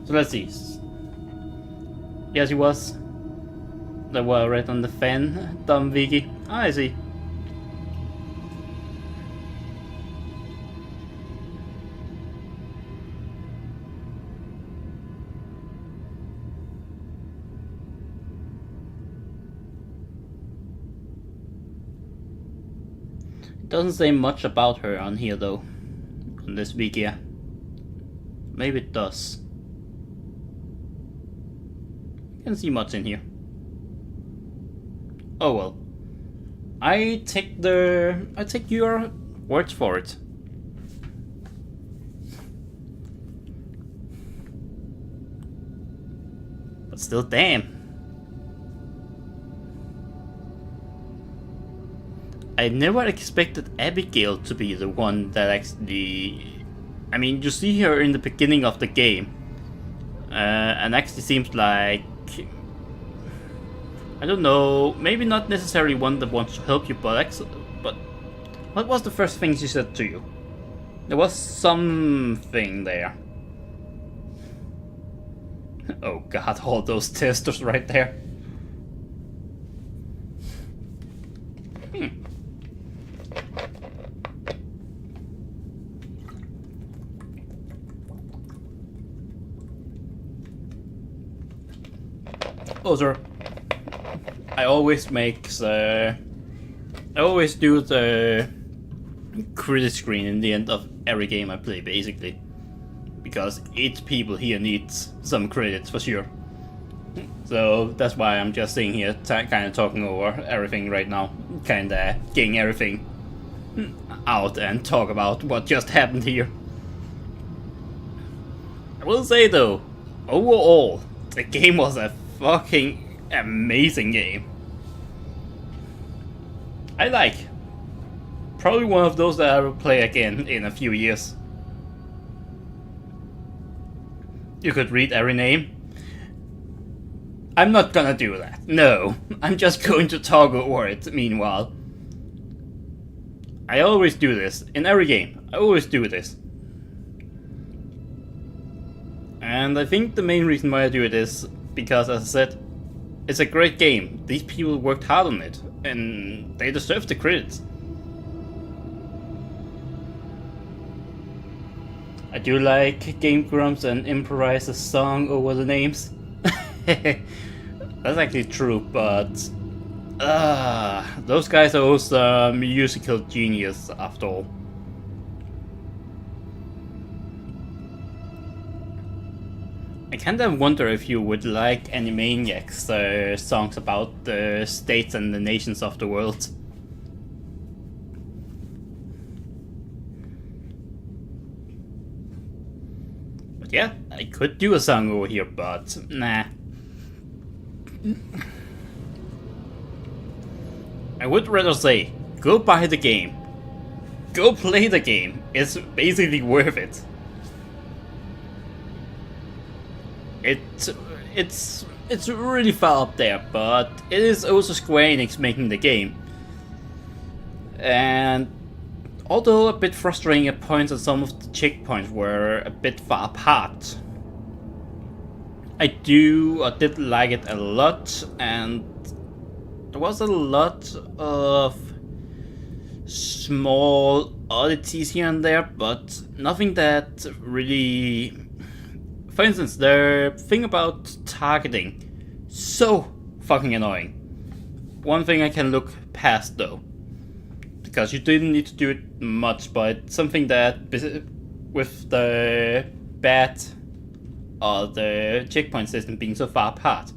So let's see. Yes, he was. They were right on the fan. Dumb Vicky. I see. Doesn't say much about her on here though, on this wiki. Maybe it does. Can't see much in here. Oh well. I take your words for it. But still, damn. I never expected Abigail to be the one that actually... I mean, you see her in the beginning of the game. And actually seems like... I don't know, maybe not necessarily one that wants to help you, but what was the first thing she said to you? There was something there. Oh god, all those testers right there. Oh, sir. I always do the credit screen in the end of every game I play, basically. Because each people here needs some credits for sure. So that's why I'm just sitting here kind of talking over everything right now. Kind of getting everything out and talk about what just happened here. I will say though, overall, the game was a fucking amazing game. I like. Probably one of those that I will play again in a few years. You could read every name. I'm not gonna do that. No, I'm just going to talk over it meanwhile. I always do this in every game. I always do this. And I think the main reason why I do it is because, as I said, it's a great game. These people worked hard on it, and they deserve the credits. I do like Game Grumps and improvise a song over the names. That's actually true, but those guys are also musical genius after all. I kind of wonder if you would like Animaniacs songs about the states and the nations of the world. But yeah, I could do a song over here, but nah. I would rather say, go buy the game. Go play the game. It's basically worth it. It's really far up there, but it is also Square Enix making the game. And although a bit frustrating at points, and some of the checkpoints were a bit far apart, I did like it a lot, and there was a lot of small oddities here and there, but nothing that really... For instance, the thing about targeting, so fucking annoying. One thing I can look past though, because you didn't need to do it much, but something that with the bad or the checkpoint system being so far apart,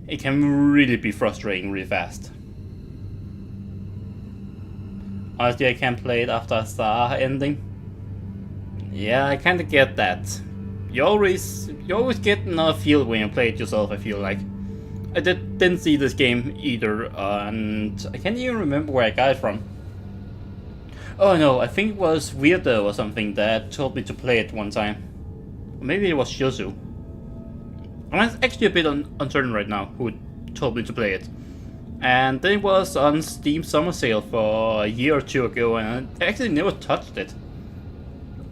it can really be frustrating really fast. Honestly, I can't play it after a star ending. Yeah, I kinda get that. You always get another feel when you play it yourself, I feel like. I didn't see this game either, and I can't even remember where I got it from. Oh no, I think it was Weirdo or something that told me to play it one time. Or maybe it was Shozu. I'm actually a bit uncertain right now who told me to play it. And then it was on Steam Summer Sale for a year or two ago, and I actually never touched it.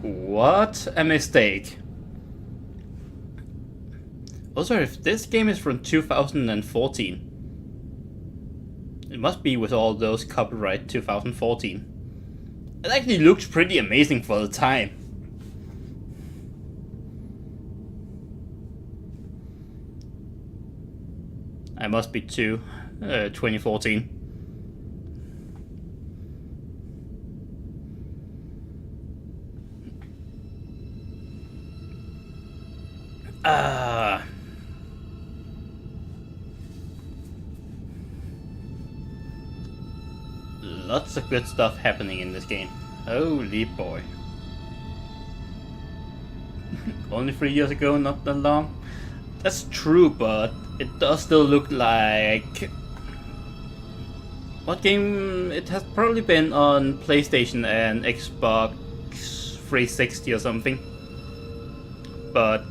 What a mistake. Also, if this game is from 2014, it must be with all those copyright 2014. It actually looks pretty amazing for the time. I must be 2014. lots of good stuff happening in this game. Holy boy. Only 3 years ago, not that long. That's true, but it does still look like... What game? It has probably been on PlayStation and Xbox 360 or something. But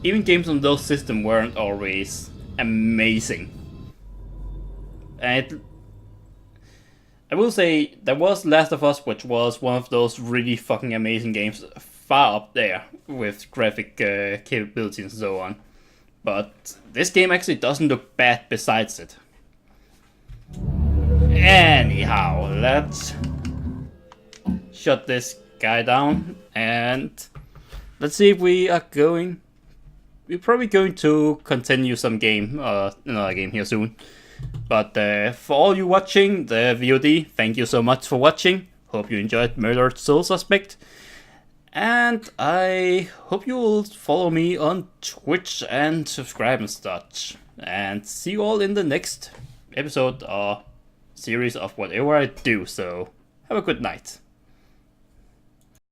even games on those systems weren't always amazing. And I will say there was Last of Us, which was one of those really fucking amazing games, far up there with graphic capabilities and so on. But this game actually doesn't look bad besides it. Anyhow, let's shut this guy down and let's see if we are going. We're probably going to continue some game, another game here soon. But for all you watching the VOD, thank you so much for watching. Hope you enjoyed Murdered Soul Suspect. And I hope you will follow me on Twitch and subscribe and such. And see you all in the next episode or series of whatever I do. So have a good night.